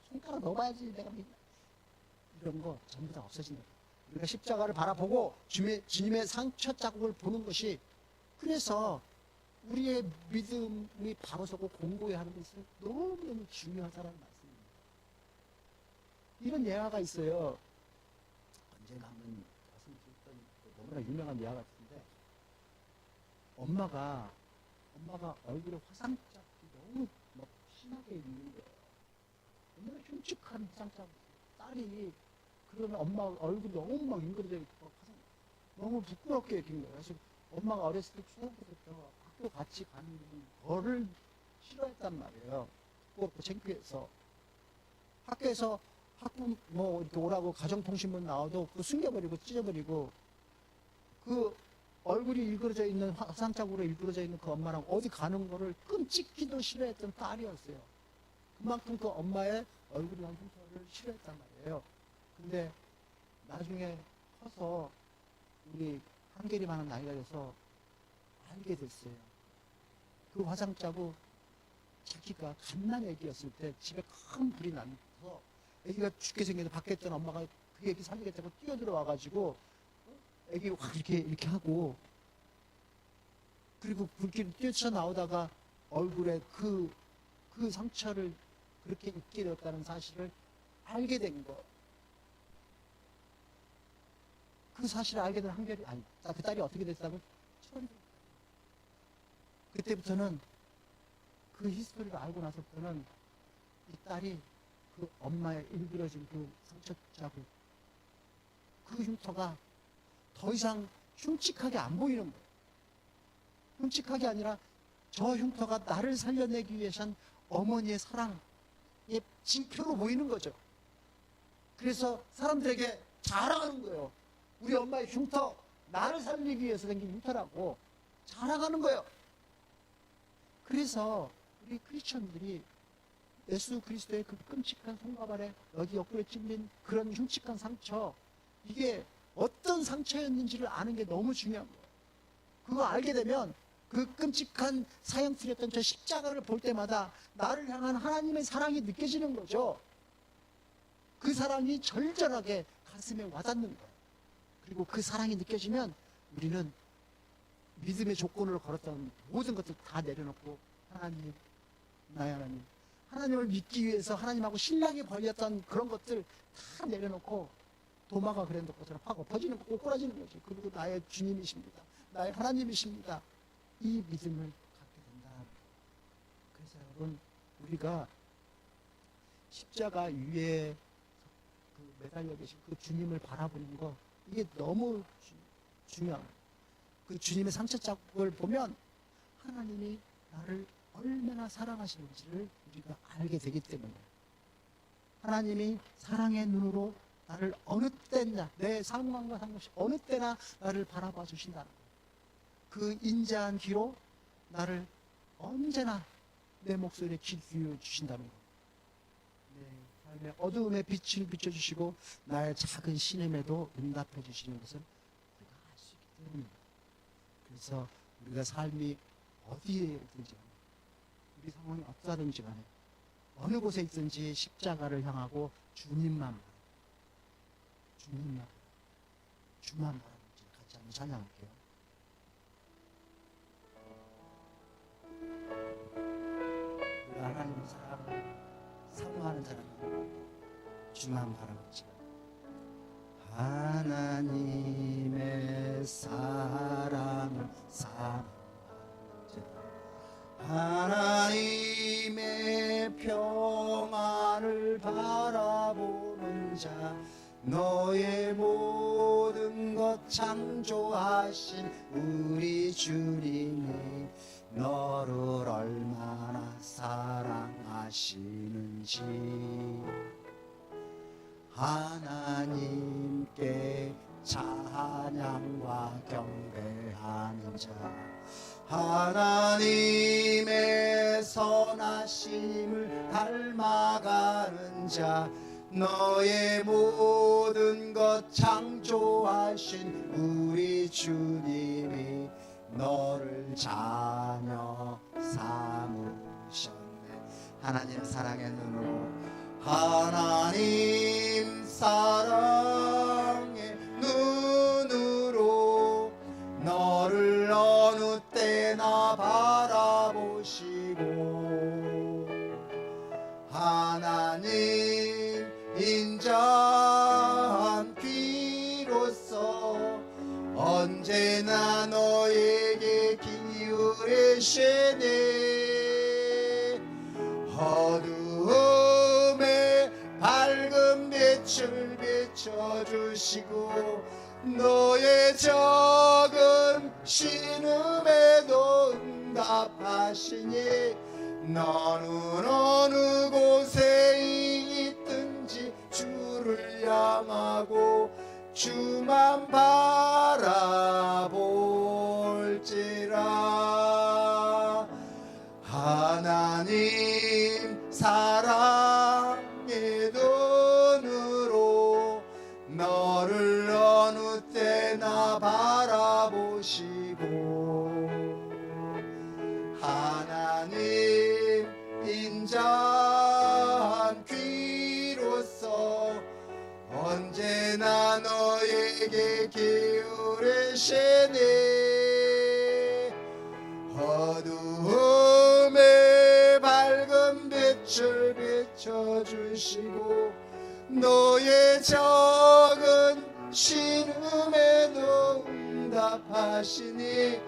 손가락 넣어봐야지 내가 믿나. 이런 거 전부 다 없어진다. 우리가 십자가를 바라보고 주님의 상처 자국을 보는 것이 그래서 우리의 믿음이 바로 서고 공고히 하는 것은 너무너무 중요하다는 말씀입니다. 이런 예화가 있어요. 언젠가 한번 말씀드렸던 너무나 유명한 예화 같은데 엄마가 얼굴에 화상자국이 너무 막 심하게 있는 거예요. 얼마나 흉측한 화상자국. 딸이 그러면 엄마 얼굴이 너무 막 윙그러져 있고 너무 부끄럽게 생긴 거예요. 그래서 엄마가 어렸을 때 추억부터 학교 같이 가는 거를 싫어했단 말이에요. 부끄럽고 창피해서. 학교에서 뭐 이렇게 오라고 가정통신문 나와도 그거 숨겨버리고 찢어버리고 그 얼굴이 일그러져 있는 화상자국으로 일그러져 있는 그 엄마랑 어디 가는 거를 끔찍히도 싫어했던 딸이었어요. 그만큼 그 엄마의 얼굴이랑 흉터를 싫어했단 말이에요. 근데 나중에 커서 우리 한결이만한 나이가 돼서 알게 됐어요. 그 화상자국 자기가 갓난 애기였을 때 집에 큰 불이 나서 애기가 죽게 생겨서 밖에 있던 엄마가 그 애기 살리겠다고 뛰어들어와가지고 애기 확 이렇게 하고 그리고 불길을 뛰쳐나오다가 얼굴에 그 상처를 그렇게 입게 되었다는 사실을 알게 된 거. 그 사실을 알게 된 한결이 그 딸이 어떻게 됐다고? 그때부터는 그 히스토리를 알고 나서부터는 이 딸이 그 엄마의 일그러진 그 상처 자국 그 흉터가 더 이상 흉측하게 안 보이는 거예요. 흉측하게 아니라 저 흉터가 나를 살려내기 위해선 어머니의 사랑의 징표로 보이는 거죠. 그래서 사람들에게 자랑하는 거예요. 우리 엄마의 흉터, 나를 살리기 위해서 생긴 흉터라고 자랑하는 거예요. 그래서 우리 크리스천들이 예수 그리스도의 그 끔찍한 손과 발에 여기 옆구리에 찔린 그런 흉측한 상처, 이게 어떤 상처였는지를 아는 게 너무 중요한 거예요. 그거 알게 되면 그 끔찍한 사형틀이었던 저 십자가를 볼 때마다 나를 향한 하나님의 사랑이 느껴지는 거죠. 그 사랑이 절절하게 가슴에 와닿는 거예요. 그리고 그 사랑이 느껴지면 우리는 믿음의 조건으로 걸었던 모든 것들 다 내려놓고 하나님, 나의 하나님, 하나님을 믿기 위해서 하나님하고 신랑이 벌였던 그런 것들 다 내려놓고 도마가 그랬던 것처럼 팍 엎어지는 거, 꼬꾸라지는 거지. 그리고 나의 주님이십니다. 나의 하나님이십니다. 이 믿음을 갖게 된다. 그래서 여러분, 우리가 십자가 위에 매달려 계신 그 주님을 바라보는 거, 이게 너무 중요한 거예요. 그 주님의 상처 자국을 보면 하나님이 나를 얼마나 사랑하시는지를 우리가 알게 되기 때문에, 하나님이 사랑의 눈으로 나를 어느 때나, 내 상황과 상관없이 어느 때나 나를 바라봐 주신다는 거예요. 그 인자한 귀로 나를 언제나 내 목소리에 귀 기울여 주신다는 거예요. 내 삶의 어두움에 빛을 비춰주시고 나의 작은 신음에도 응답해 주시는 것을 우리가 알 수 있기 때문입니다. 그래서 우리가 삶이 어디에 있든지 간에, 우리 상황이 어떠하든지 간에, 어느 곳에 있든지 십자가를 향하고 주님만 주만 바라보지. 같이 한번 찬양할게요. 우리가 하나님의 사랑을 사모하는 사람은 주만 바라보지. 하나님의 사랑을 사모하는 자, 하나님의 평안을 바라보는 자, 너의 모든 것 창조하신 우리 주님이 너를 얼마나 사랑하시는지 하나님께 찬양과 경배하는 자, 하나님의 선하심을 닮아가는 자, 너의 모든 것 창조하신 우리 주님이 너를 자녀 삼으셨네. 하나님 사랑의 눈으로, 하나님 사랑의 눈으로 너를 어느 때나 바라보시고, 하나님 인자한 귀로서 언제나 너에게 기울이시니 어두움에 밝은 빛을 비춰주시고 너의 적은 신음에도 응답하시니 너는 어느 곳에 있든지 주를 향하고 주만 바라볼지라. 하나님 사랑의 눈으로 너를 어느 때나 바라보시고 하나님 인자한 귀로서 언제나 너에게 기울이시니 어두움에 밝은 빛을 비춰주시고 너의 적은 신음에도 응답하시니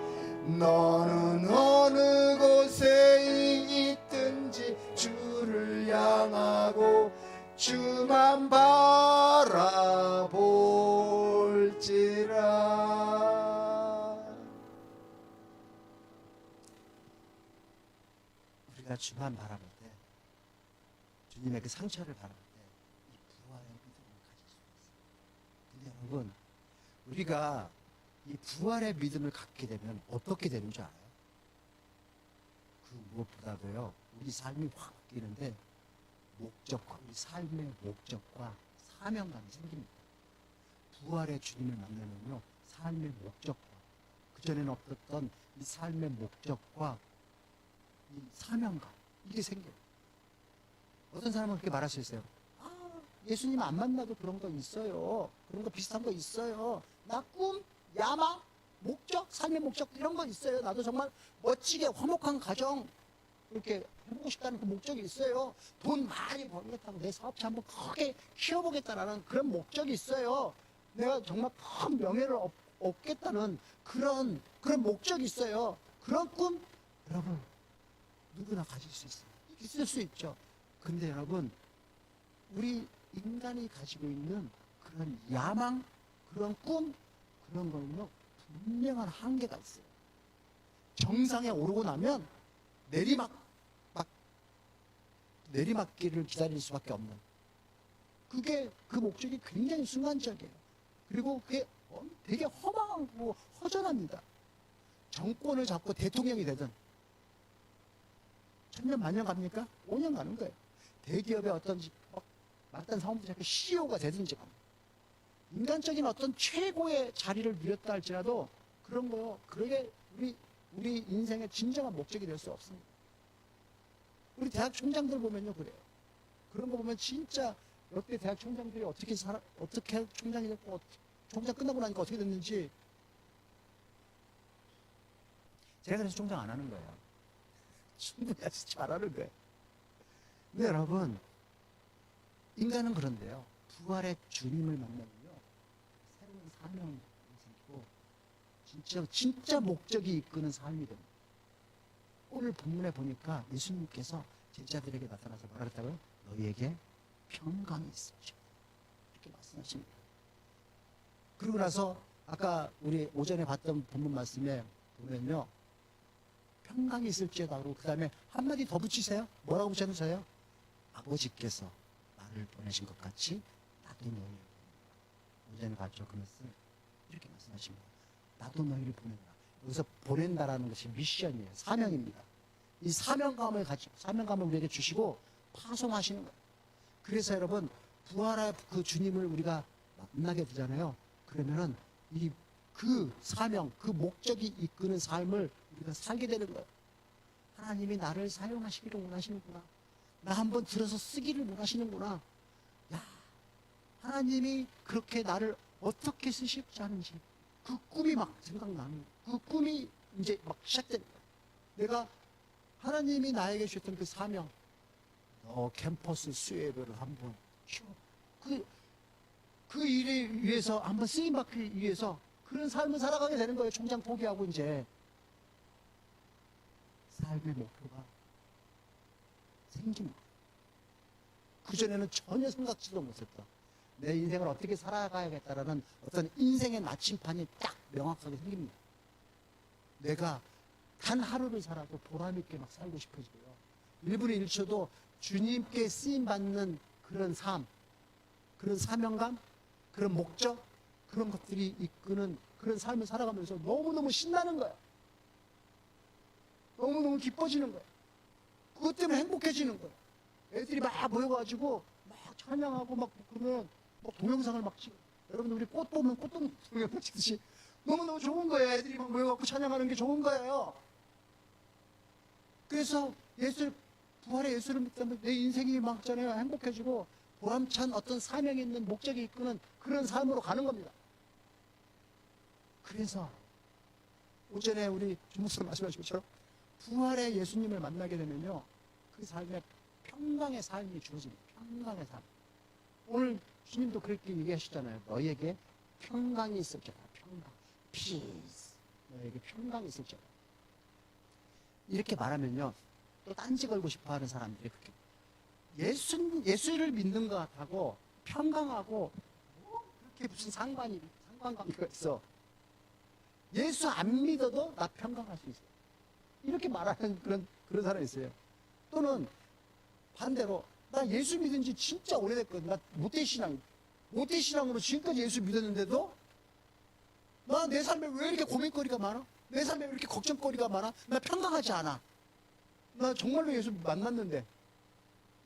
너는 어느 곳에 있든지 주를 향하고 주만 바라볼지라. 우리가 주만 바라볼 때, 주님의 그 상처를 바라볼 때 이 부활의 믿음을 가질 수 있어요. 근데 여러분, 우리가 이 부활의 믿음을 갖게 되면 어떻게 되는 줄 알아요? 그 무엇보다도요, 우리 삶이 확 바뀌는데 목적과, 우리 삶의 목적과 사명감이 생깁니다. 부활의 주님을 만나면요, 삶의 목적과, 그전에는 없었던 이 삶의 목적과 이 사명감, 이게 생겨요. 어떤 사람은 그렇게 말할 수 있어요. 아, 예수님 안 만나도 그런 거 있어요. 그런 거 비슷한 거 있어요. 나 꿈, 야망, 목적, 삶의 목적 이런 거 있어요. 나도 정말 멋지게 화목한 가정, 그렇게 해보고 싶다는 그 목적이 있어요. 돈 많이 벌겠다고 내 사업체 한번 크게 키워보겠다라는 그런 목적이 있어요. 내가 정말 큰 명예를 얻겠다는 그런 목적이 있어요. 그런 꿈 여러분 누구나 가질 수 있어요. 있을 수 있죠. 근데 여러분 우리 인간이 가지고 있는 그런 야망, 그런 꿈, 그런 거는요 분명한 한계가 있어요. 정상에 오르고 나면 내리막길을 기다릴 수밖에 없는 그게 그 목적이 굉장히 순간적이에요. 그리고 그게 되게 허망하고 허전합니다. 정권을 잡고 대통령이 되든 천년 만년 갑니까? 5년 가는 거예요. 대기업의 어떤 말단 사업부 잡고 CEO가 되든지 갑니다. 인간적인 어떤 최고의 자리를 누렸다 할지라도 그런 거요. 그게 우리 인생의 진정한 목적이 될 수 없습니다. 우리 대학 총장들 보면요 그래요. 그런 거 보면 진짜 역대 대학 총장들이 어떻게 총장이 됐고 총장 끝나고 나니까 어떻게 됐는지 제가 그래서 총장 안 하는 거예요. 충분히 아주 잘하는 거예요. 근데 여러분 인간은 그런데요. 부활의 주님을 만나면요 새로운 사명이 생기고 진짜 목적이 이끄는 삶이 됩니다. 오늘 본문에 보니까 예수님께서 제자들에게 나타나서 뭐라 그랬다고요? 너희에게 평강이 있을지어다 이렇게 말씀하십니다. 그러고 나서 아까 우리 오전에 봤던 본문 말씀에 보면요 평강이 있을지어다 그러고 그 다음에 한마디 더 붙이세요. 뭐라고 붙여주세요? 아버지께서 나를 보내신 것 같이 나도 너희를 보낸다. 오전에 봤죠 그 말씀. 이렇게 말씀하십니다. 나도 너희를 보낸다. 여기서 보낸다라는 것이 미션이에요. 사명입니다. 이 사명감을 우리에게 주시고 파송하시는 거예요. 그래서 여러분 부활의 그 주님을 우리가 만나게 되잖아요. 그러면은 그 사명, 그 목적이 이끄는 삶을 우리가 살게 되는 거예요. 하나님이 나를 사용하시기를 원하시는구나. 나 한번 들어서 쓰기를 원하시는구나. 야, 하나님이 그렇게 나를 어떻게 쓰실지 하는지 그 꿈이 막 생각나는 그 꿈이 이제 막 시작되는 거예요. 내가 하나님이 나에게 주셨던 그 사명, 너 캠퍼스 수혜배를 한번 키워. 그 일에 위해서 한번 쓰임받기 위해서 그런 삶을 살아가게 되는 거예요. 총장 포기하고 이제 삶의 목표가 생깁니다. 그전에는 전혀 생각지도 못했다. 내 인생을 어떻게 살아가야겠다라는 어떤 인생의 나침판이 딱 명확하게 생깁니다. 내가 단 하루를 살아도 보람있게 막 살고 싶어지고요. 1분의 1초도 주님께 쓰임받는 그런 삶, 그런 사명감, 그런 목적, 그런 것들이 이끄는 그런 삶을 살아가면서 너무너무 신나는 거야. 너무너무 기뻐지는 거야. 그것 때문에 행복해지는 거야. 애들이 막 모여가지고 막 찬양하고 막 그러면 막 동영상을 막 찍어. 여러분들 우리 꽃 보면 꽃 동영상 찍듯이 너무너무 좋은 거예요. 애들이 막 모여갖고 찬양하는 게 좋은 거예요. 그래서 부활의 예수를 믿다면 내 인생이 막 잖아요. 행복해지고 보람찬 어떤 사명이 있는 목적이 이끄는 그런 삶으로 가는 겁니다. 그래서 오전에 우리 주목사님 말씀하신 것처럼 부활의 예수님을 만나게 되면요 그 삶에 평강의 삶이 주어집니다. 평강의 삶. 오늘 주님도 그렇게 얘기하시잖아요. 너희에게 평강이 있을지어다. 평강. peace. 너희에게 평강이 있을지어다. 이렇게 말하면요 또 딴지 걸고 싶어하는 사람들이 그렇게 예수를 믿는 것 같고 평강하고 뭐 그렇게 무슨 상관관계가 있어. 예수 안 믿어도 나 평강할 수 있어. 이렇게 말하는 그런 사람이 있어요. 또는 반대로 나 예수 믿은 지 진짜 오래됐거든. 나 모태신앙으로 지금까지 예수 믿었는데도 나 내 삶에 왜 이렇게 고민거리가 많아? 내 삶에 왜 이렇게 걱정거리가 많아? 나 평강하지 않아. 나 정말로 예수 만났는데.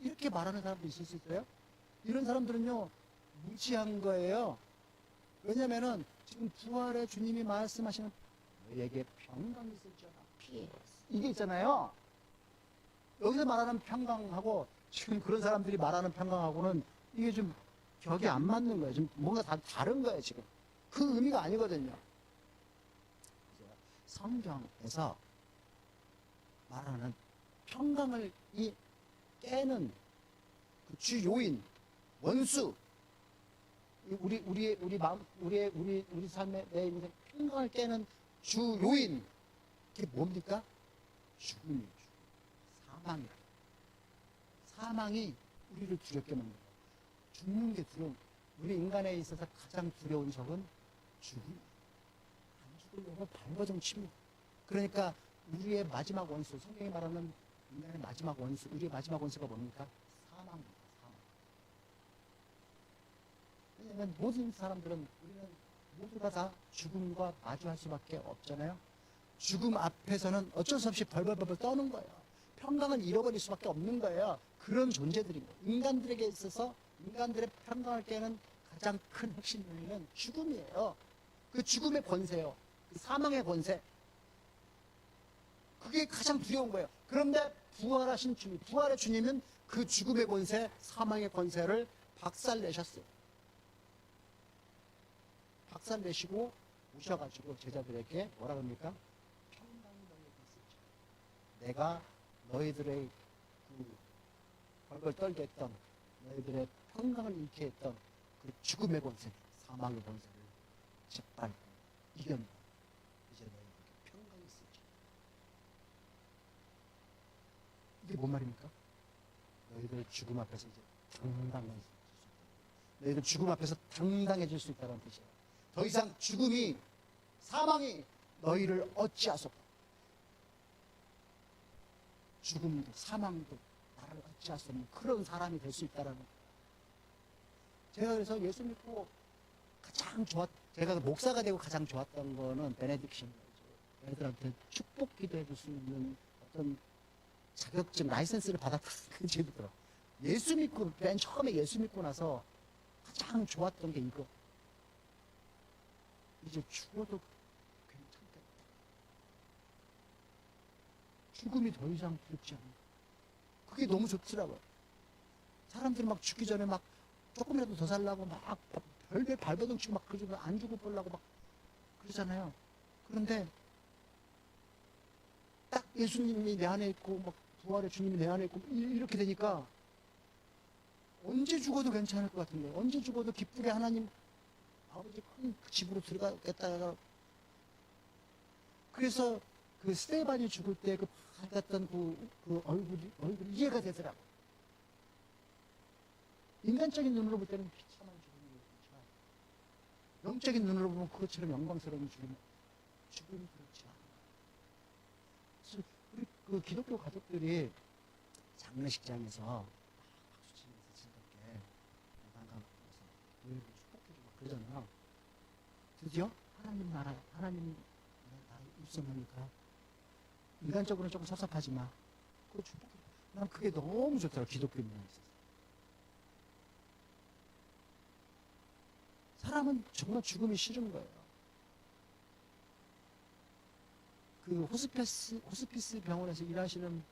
이렇게 말하는 사람도 있을 수 있어요. 이런 사람들은요 무지한 거예요. 왜냐면은 지금 부활의 주님이 말씀하시는 너에게 평강이 있을지어다. peace. 이게 있잖아요. 여기서 말하는 평강하고 지금 그런 사람들이 말하는 평강하고는 이게 좀 격이 안 맞는 거예요. 좀 뭔가 다 다른 거예요. 지금 그 의미가 아니거든요. 성경에서 말하는 평강을 깨는 그 주 요인, 원수, 우리 마음, 우리 삶의 내 인생 평강을 깨는 주 요인, 그게 뭡니까? 죽음이에요. 사망이에요. 사망이 우리를 두렵게 만든 거예요. 죽는 게 두려운, 우리 인간에 있어서 가장 두려운 적은 죽음이에요. 안 죽으려고 발버둥 칩니다. 그러니까 우리의 마지막 원수, 성경이 말하는 인간의 마지막 원수, 우리의 마지막 원수가 뭡니까? 사망입니다. 사망. 왜냐하면 모든 사람들은, 우리는 모두가 다 죽음과 마주할 수밖에 없잖아요. 죽음 앞에서는 어쩔 수 없이 벌벌벌 떠는 거예요. 평강을 잃어버릴 수밖에 없는 거예요. 그런 존재들인 거예요. 인간들에게 있어서 인간들의 평강을 깨는 가장 큰 핵심 요인은 죽음이에요. 그 죽음의 권세요. 그 사망의 권세. 그게 가장 두려운 거예요. 그런데 부활하신 주님, 부활의 주님은 그 죽음의 권세, 사망의 권세를 박살내셨어요. 박살내시고 오셔가지고 제자들에게 뭐라 그럽니까? 평강이 너희에게 있을지. 내가 너희들의 그 벌벌 떨게 했던, 너희들의 평강을 잃게 했던 그 죽음의 권세, 사망의 권세를 짓밟고 이겼노라. 이제 너희에게 평강이 있을지. 이게 뭔 말입니까? 너희들 죽음 앞에서 이제 당당해질 수 있다. 너희들 죽음 앞에서 당당해질 수 있다는 뜻이에요. 더 이상 죽음이, 사망이 너희를 어찌하소까. 죽음도 사망도 나를 어찌할 수 없는 그런 사람이 될 수 있다라는 거예요. 제가 그래서 예수 믿고 가장 제가 목사가 되고 가장 좋았던 거는 베네딕션, 애들한테 축복 기도해 줄 수 있는 어떤 자격증, 라이센스를 받았던 그 제도더라고요. 예수 믿고, 맨 처음에 예수 믿고 나서 가장 좋았던 게 이거. 이제 죽어도 괜찮겠다. 죽음이 더 이상 두렵지 않은가. 그게 너무 좋더라고요. 사람들이 막 죽기 전에 막 조금이라도 더 살라고 막 별별 발버둥 치고 막 그러지, 안 죽어 보려고 막 그러잖아요. 그런데 딱 예수님이 내 안에 있고 막 부활의 주님이 내 안에 있고 이렇게 되니까 언제 죽어도 괜찮을 것 같은 거예요. 언제 죽어도 기쁘게 하나님 아버지 큰 집으로 들어가겠다. 그래서 그 스테반이 죽을 때 그 밝았던 그 얼굴이 이해가 되더라고. 인간적인 눈으로 볼 때는 비참한 죽음이지만 영적인 눈으로 보면 그것처럼 영광스러운 죽음이 그렇지 않아. 그래서 우리 그 기독교 가족들이 장례식장에서 박수 치면서 즐겁게 나가면서 노예를 축복해주고 그러잖아요. 드디어 하나님 나라 입성하니까 인간적으로는 조금 섭섭하지만 그거 축복해. 난 그게 너무 좋더라고. 기독교 문화에 있어서. 사람은 정말 죽음이 싫은 거예요. 그 호스피스 병원에서 일하시는 분,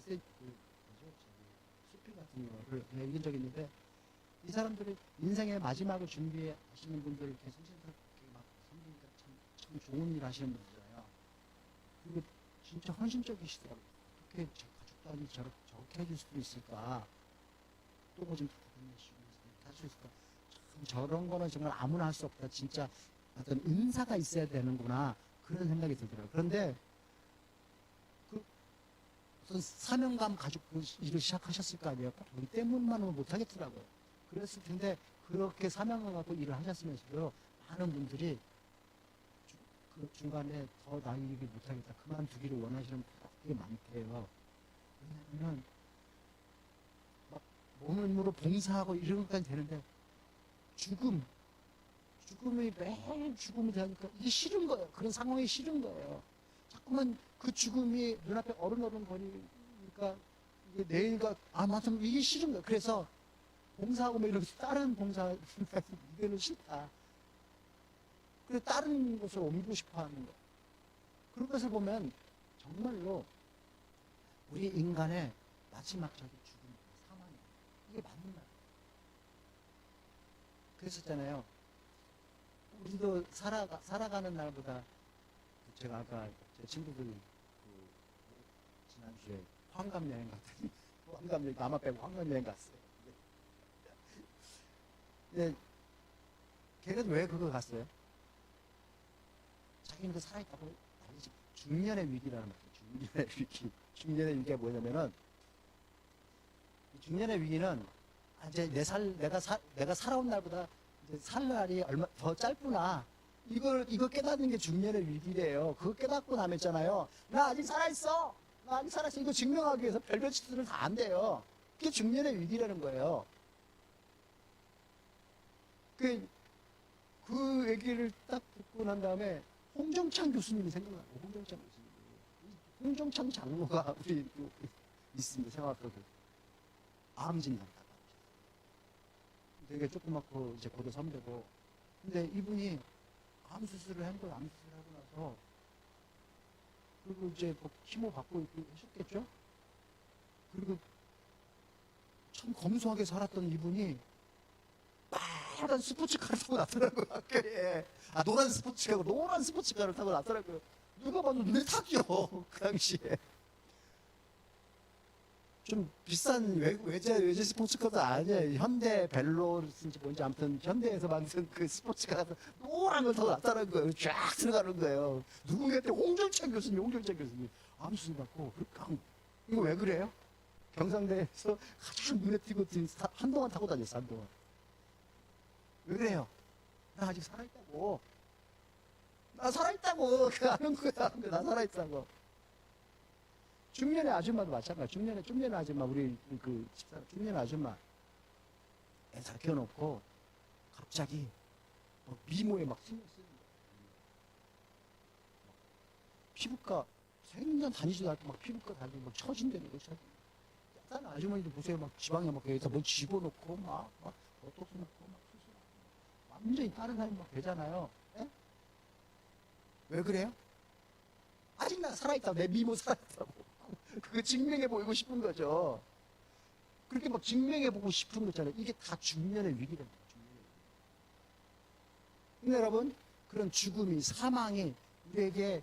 수필 같은 거를 읽은 적이 있는데, 이 사람들이 인생의 마지막을 준비하시는 분들, 이렇게 성실하게 막 섬기니까 참 좋은 일 하시는 분들이잖아요. 그리고 진짜 헌신적이시더라고요. 어떻게 가족도 아니고 저렇게 해줄 수도 있을까? 또 뭐 좀 다듬으시고 할 수 있을까? 참 저런 거는 정말 아무나 할 수 없다. 진짜 어떤 은사가 있어야 되는구나. 그런 생각이 들더라고요. 그런데 그 어떤 사명감 가지고 그 일을 시작하셨을 거 아니에요. 돈 때문만은 못하겠더라고요. 그랬을 텐데 그렇게 사명감 갖고 일을 하셨으면서도 많은 분들이 그 중간에 더 나 일을 못하겠다, 그만두기를 원하시는 분들이 되게 많대요. 왜냐하면 막 몸으로 봉사하고 이런 것까지 되는데 죽음이 매일 죽음이 되니까 이게 싫은 거예요. 그런 상황이 싫은 거예요. 자꾸만 그 죽음이 눈앞에 어른어른 거리니까 이게 내일과 맞아, 이게 싫은 거예요. 그래서 봉사하고 뭐 이렇게 다른 봉사 이거는 싫다. 그래서 다른 곳을 옮기고 싶어 하는 거. 그런 것을 보면 정말로 우리 인간의 마지막적인 죽음, 사망이에요. 이게 맞는 말이에요. 그랬었잖아요. 우리도 살아가는 날보다, 제가 아까 제 친구들 지난주에 환갑 여행 갔더니 환갑 여행 나만 빼고 환갑 여행 갔어요. 근데 걔는 왜 그거 갔어요? 자기는 그 살아있다고 난리지. 중년의 위기라는 말이에요. 중년의 위기. 중년의 위기가 뭐냐면은 이 중년의 위기는 이제 내가 살아온 날보다 이제 살 날이 얼마 더 짧구나. 이거 깨닫는 게 중년의 위기래요. 그거 깨닫고 나면 있잖아요. 나 아직 살아있어. 나 아직 살아있어. 이거 증명하기 위해서 별별 짓들은 다 안 돼요. 그게 중년의 위기라는 거예요. 그 얘기를 딱 듣고 난 다음에 홍정찬 교수님이 생각나요. 홍정찬 교수님. 홍정찬 장로가 우리 또 있습니다. 생활학과 암 진단다가 되게 조그맣고 이제 고대 선배고. 근데 이분이 암 수술을 한 거예요. 암 수술을 하고 나서 그리고 이제 뭐 키모 받고 하셨겠죠. 그리고 참 검소하게 살았던 이분이 파란 스포츠카를 타고 나타나고요. 학교에. 노란 스포츠카를 타고 나타나고요. 누가 봐도 눈에 탁이요. 그 당시에. 좀 비싼 외제 스포츠카도 아니에요. 현대 벨로스인지 뭔지 아무튼 현대에서 만든 그 스포츠카가 노란 걸 타고 나타난 거예요. 쫙 들어가는 거예요. 누구한테 홍정찬 교수님. 암수술 받고 이거 왜 그래요? 경상대에서 가장 눈에 띄고 한동안 타고 다녔어. 한동안. 왜 그래요? 나 아직 살아있다고. 나 살아있다고. 그거 아는 거야. 나 살아있다고. 중년의 아줌마도 마찬가지. 중년의 아줌마, 우리 그 집사람, 중년의 아줌마. 애 다 키워놓고 갑자기 미모에 막 신경 쓰는 거야. 피부과, 생년 다니지도 않고 막 피부과 다니고 막 처진다는 거야. 약간 아주머니들 보세요. 막 지방에 막 여기다 뭐 집어넣고 막 보톡스 넣고 막 수술하고. 완전히 다른 사람이 막 되잖아요. 에? 왜 그래요? 아직 나 살아있다고. 내 미모 살아있다고. 그거 증명해 보이고 싶은 거죠. 그렇게 막 증명해 보고 싶은 거잖아요. 이게 다 중년의 위기랍니다. 중년의 위기. 근데 여러분, 그런 죽음이, 사망이 우리에게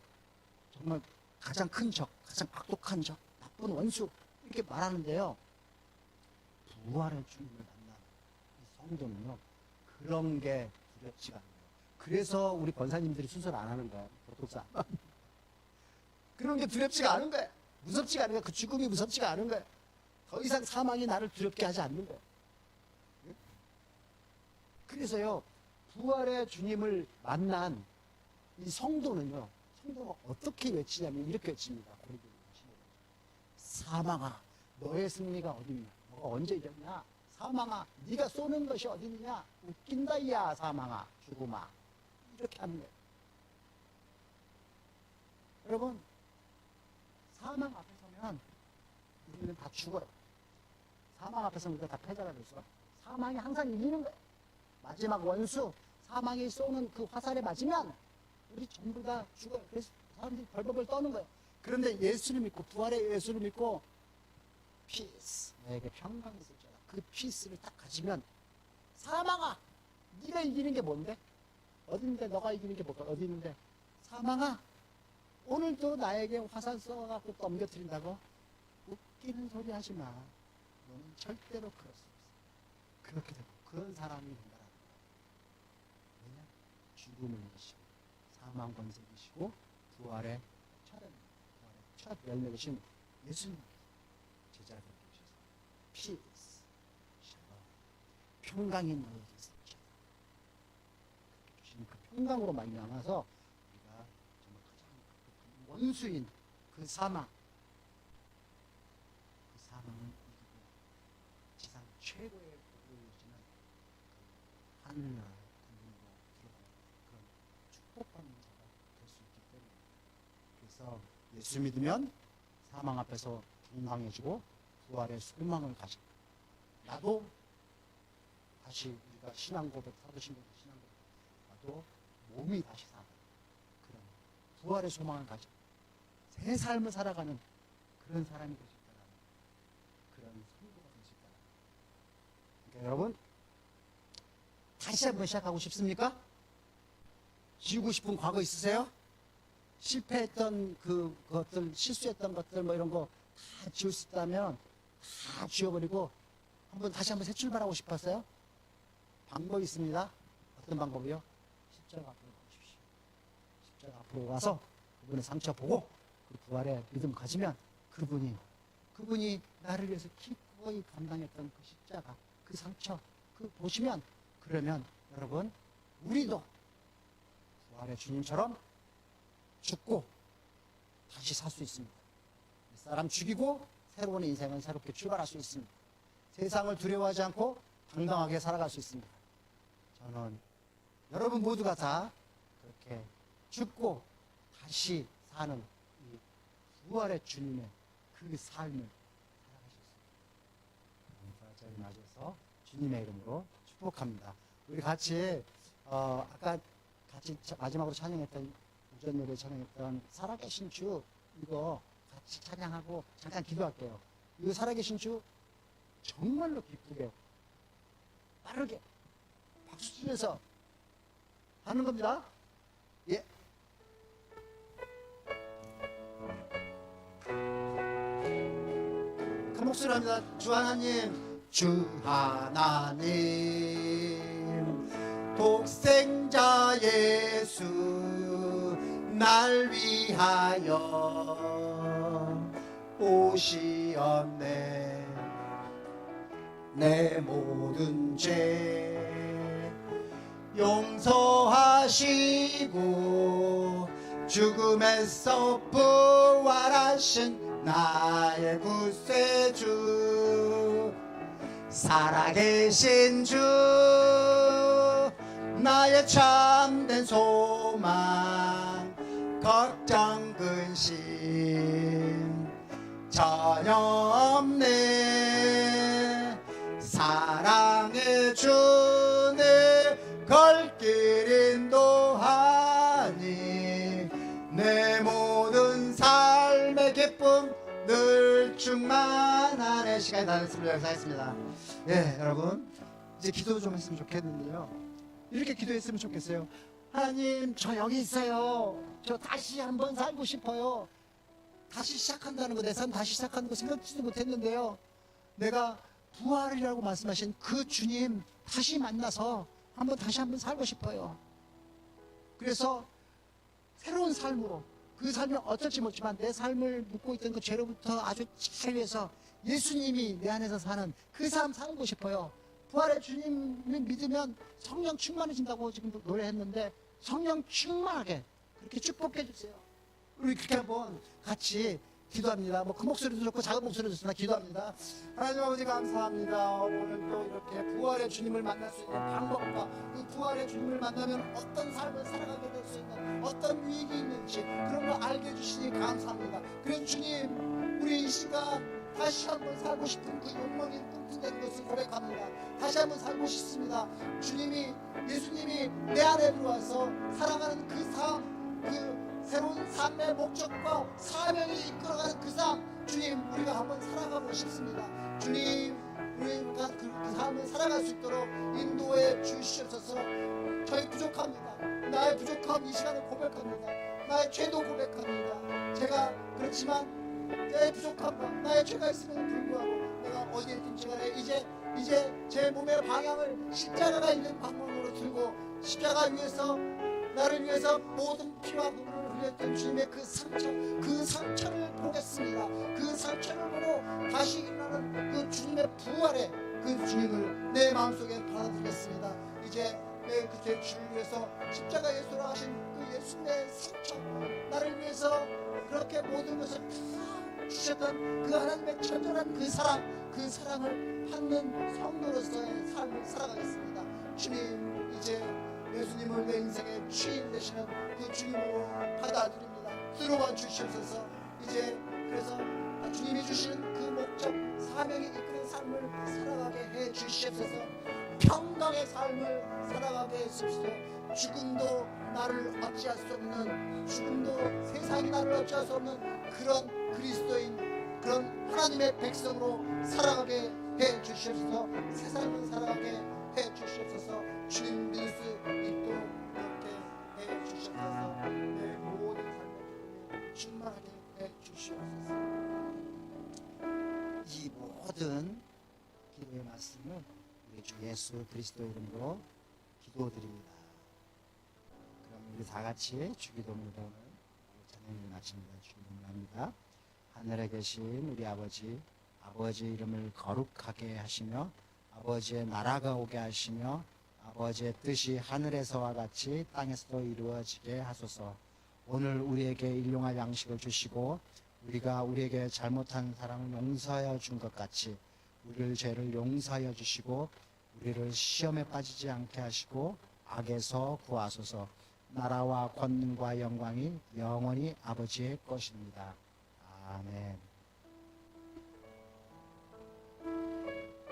정말 가장 큰 적, 가장 악독한 적, 나쁜 원수, 이렇게 말하는데요. 부활의 주님을 만나는 이 성도는요, 그런 게 두렵지가 않아요. 그래서 우리 권사님들이 수술 안 하는 거예요. 보톡스 안 하는. 그런 게 두렵지가 않은 거예요. 무섭지가 않은 거예요. 그 죽음이 무섭지가 않은 거예요. 더 이상 사망이 나를 두렵게 하지 않는 거예요. 그래서요, 부활의 주님을 만난 이 성도는요, 성도가 어떻게 외치냐면 이렇게 외칩니다. 사망아, 너의 승리가 어딨냐? 너가 언제 이겼냐? 사망아, 네가 쏘는 것이 어딨냐? 웃긴다, 이야, 사망아, 죽음아. 이렇게 하는 거예요. 여러분, 사망 앞에 서면 우리는 다 죽어요. 사망 앞에 서면 우리가 다 패자가 될 수가. 사망이 항상 이기는 거예요. 마지막 원수, 사망이 쏘는 그 화살에 맞으면 우리 전부 다 죽어요. 그래서 사람들이 벌벌벌 떠는 거예요. 그런데 예수를 믿고, 부활의 예수를 믿고, 피스, 너에게 평강이 있을 줄 알아. 그 피스를 딱 가지면, 사망아, 네가 이기는 게 뭔데? 어디 있는데? 너가 이기는 게 뭘까? 어디 있는데? 사망아, 오늘도 나에게 화살 쏘아갖고 넘겨뜨린다고? 웃기는 소리 하지 마. 너는 절대로 그럴 수 없어. 그렇게 되고, 그런 사람이 된다라는 거예요. 왜냐? 죽음을 이기시고, 사망 권세 이기시고, 부활의 첫 열매이신 예수님 제자들에게 주셔서 피스, 샬롬, 평강이 너에게 있을지어다. 주신 그 평강으로 말미암아서 우리가 정말 가장 극복한 원수인 그 사망을 이기고 지상 최고의 복을 주시는 그 하늘나라 국민으로 들어가는 그런 축복받는 자가 될 수 있기 때문에, 그래서 예수 믿으면 사망 앞에서 건강해지고 부활의 소망을 가지고, 나도 다시 우리가 신앙 고백, 사도신 분들 신앙 고백, 나도 몸이 다시 사는 그런 부활의 소망을 가지고 새 삶을 살아가는 그런 사람이 될 수 있다는, 그런 성도가 될 수 있다는. 그러니까 여러분, 다시 한번 시작하고 싶습니까? 지우고 싶은 과거 있으세요? 실패했던 그것들, 실수했던 것들, 뭐 이런 거 다 지울 수 있다면 다 지워버리고 다시 한번 새 출발하고 싶었어요? 방법이 있습니다. 어떤 방법이요? 십자가 앞으로 가십시오. 십자가 앞으로 와서 그분의 상처 보고 그 부활의 믿음 가지면 그분이 나를 위해서 기꺼이 감당했던 그 십자가, 그 상처, 그 보시면, 그러면 여러분, 우리도 부활의 주님처럼 죽고 다시 살 수 있습니다. 사람 죽이고 새로운 인생은 새롭게 출발할 수 있습니다. 세상을 두려워하지 않고 당당하게 살아갈 수 있습니다. 저는 여러분 모두가 다 그렇게 죽고 다시 사는 이 부활의 주님의 그 삶을 살아가실 수 있습니다. 부활절을 맞이해서 주님의 이름으로 축복합니다. 우리 같이 아까 같이 마지막으로 찬양했던 우전 예배 찬양했던 살아계신 주, 이거 같이 찬양하고 잠깐 기도할게요. 이거 살아계신 주 정말로 기쁘게 빠르게 박수 치면서 하는 겁니다. 예. 큰 목소리로 합니다. 주 하나님, 주 하나님, 독생자 예수 날 위하여 오시었네. 내 모든 죄 용서하시고 죽음에서 부활하신 나의 구세주, 살아계신 주, 나의 참된 소망, 걱정 근심 전혀 없네. 사랑의 주내 걸길 인도하니 내 모든 삶의 기쁨 늘 충만하네. 시간이 다 됐습니다. 여기서 하겠습니다. 예, 여러분 이제 기도 좀 했으면 좋겠는데요. 이렇게 기도했으면 좋겠어요. 하나님, 저 여기 있어요. 저 다시 한번 살고 싶어요. 다시 시작한다는 거, 내 삶 다시 시작하는 거 생각지도 못했는데요. 내가 부활이라고 말씀하신 그 주님 다시 만나서 다시 한번 살고 싶어요. 그래서 새로운 삶으로, 그 삶이 어쩔지 모르지만 내 삶을 묻고 있던 그 죄로부터 아주 자유해서 예수님이 내 안에서 사는 그 삶 살고 싶어요. 부활의 주님을 믿으면 성령 충만해진다고 지금 노래했는데, 성령 충만하게 그렇게 축복해 주세요. 우리 그렇게 한번 같이 기도합니다. 뭐 큰 목소리도 좋고 작은 목소리도 좋으나 기도합니다. 하나님 아버지 감사합니다. 오늘 또 이렇게 부활의 주님을 만날 수 있는 방법과 그 부활의 주님을 만나면 어떤 삶을 살아가게 될 수 있는 어떤 유익이 있는지 그런 걸 알게 해주시니 감사합니다. 그래서 주님, 우리 이 시간 다시 한번 살고 싶은 그 욕망이 꿈꾸는 것을 고백합니다. 다시 한번 살고 싶습니다. 주님이, 예수님이 내 안에 들어와서 살아가는 그 삶, 그 새로운 삶의 목적과 사명이 이끌어가는 그 삶, 주님, 우리가 한번 살아가고 싶습니다. 주님, 우리가 그 삶을 살아갈 수 있도록 인도해 주시옵소서. 저희 부족합니다. 나의 부족함 이 시간에 고백합니다. 나의 죄도 고백합니다. 제가 그렇지만 내 부족함과 나의 죄가 있음에도 불구하고 내가 어디에 있든지 간에 이제 제 몸의 방향을 십자가가 있는 방향으로 들고 십자가 위에서 나를 위해서 모든 피와 눈물을 흘렸던 주님의 그 상처를 보겠습니다. 그 상처를 보고 다시 일어나는 그 주님의 부활의 그 주님을 내 마음속에 받아들이겠습니다. 이제 내 그때 주를 위해서 십자가 예수로 하신 그 예수님의 상처, 나를 위해서 그렇게 모든 것을 다 주셨던 그 하나님의 천절한 그 사랑을 받는 성도로서의 삶을 살아가겠습니다. 주님, 이제 예수님을 내 인생의 주인 되시는 그 주님으로 받아들입니다. 들어와 주시옵소서. 이제 그래서 주님이 주시는 그 목적, 사명이 이끄는 삶을 살아가게 해 주시옵소서. 평강의 삶을 살아가게 해 주십시오. 죽음도 나를 어찌할 수 없는, 죽음도 세상이 나를 어찌할 수 없는 그런 그리스도인, 그런 하나님의 백성으로 살아가게 해 주시옵소서. 세상을 살아가게 해 주시옵소서. 주님 믿을 수 있도록 그렇게 해 주시옵소서. 내 모든 삶을 충만하게 해 주시옵소서. 이 모든 기도의 말씀을 우리 주 예수 그리스도 이름으로 기도드립니다. 그럼 우리 다 같이 주기도문으로 오늘 찬양을 마칩니다. 주기도문합니다. 하늘에 계신 우리 아버지, 아버지의 이름을 거룩하게 하시며 아버지의 나라가 오게 하시며 아버지의 뜻이 하늘에서와 같이 땅에서도 이루어지게 하소서. 오늘 우리에게 일용할 양식을 주시고 우리가 우리에게 잘못한 사람을 용서하여 준 것 같이 우리를 죄를 용서하여 주시고 우리를 시험에 빠지지 않게 하시고 악에서 구하소서. 나라와 권능과 영광이 영원히 아버지의 것입니다. 아멘.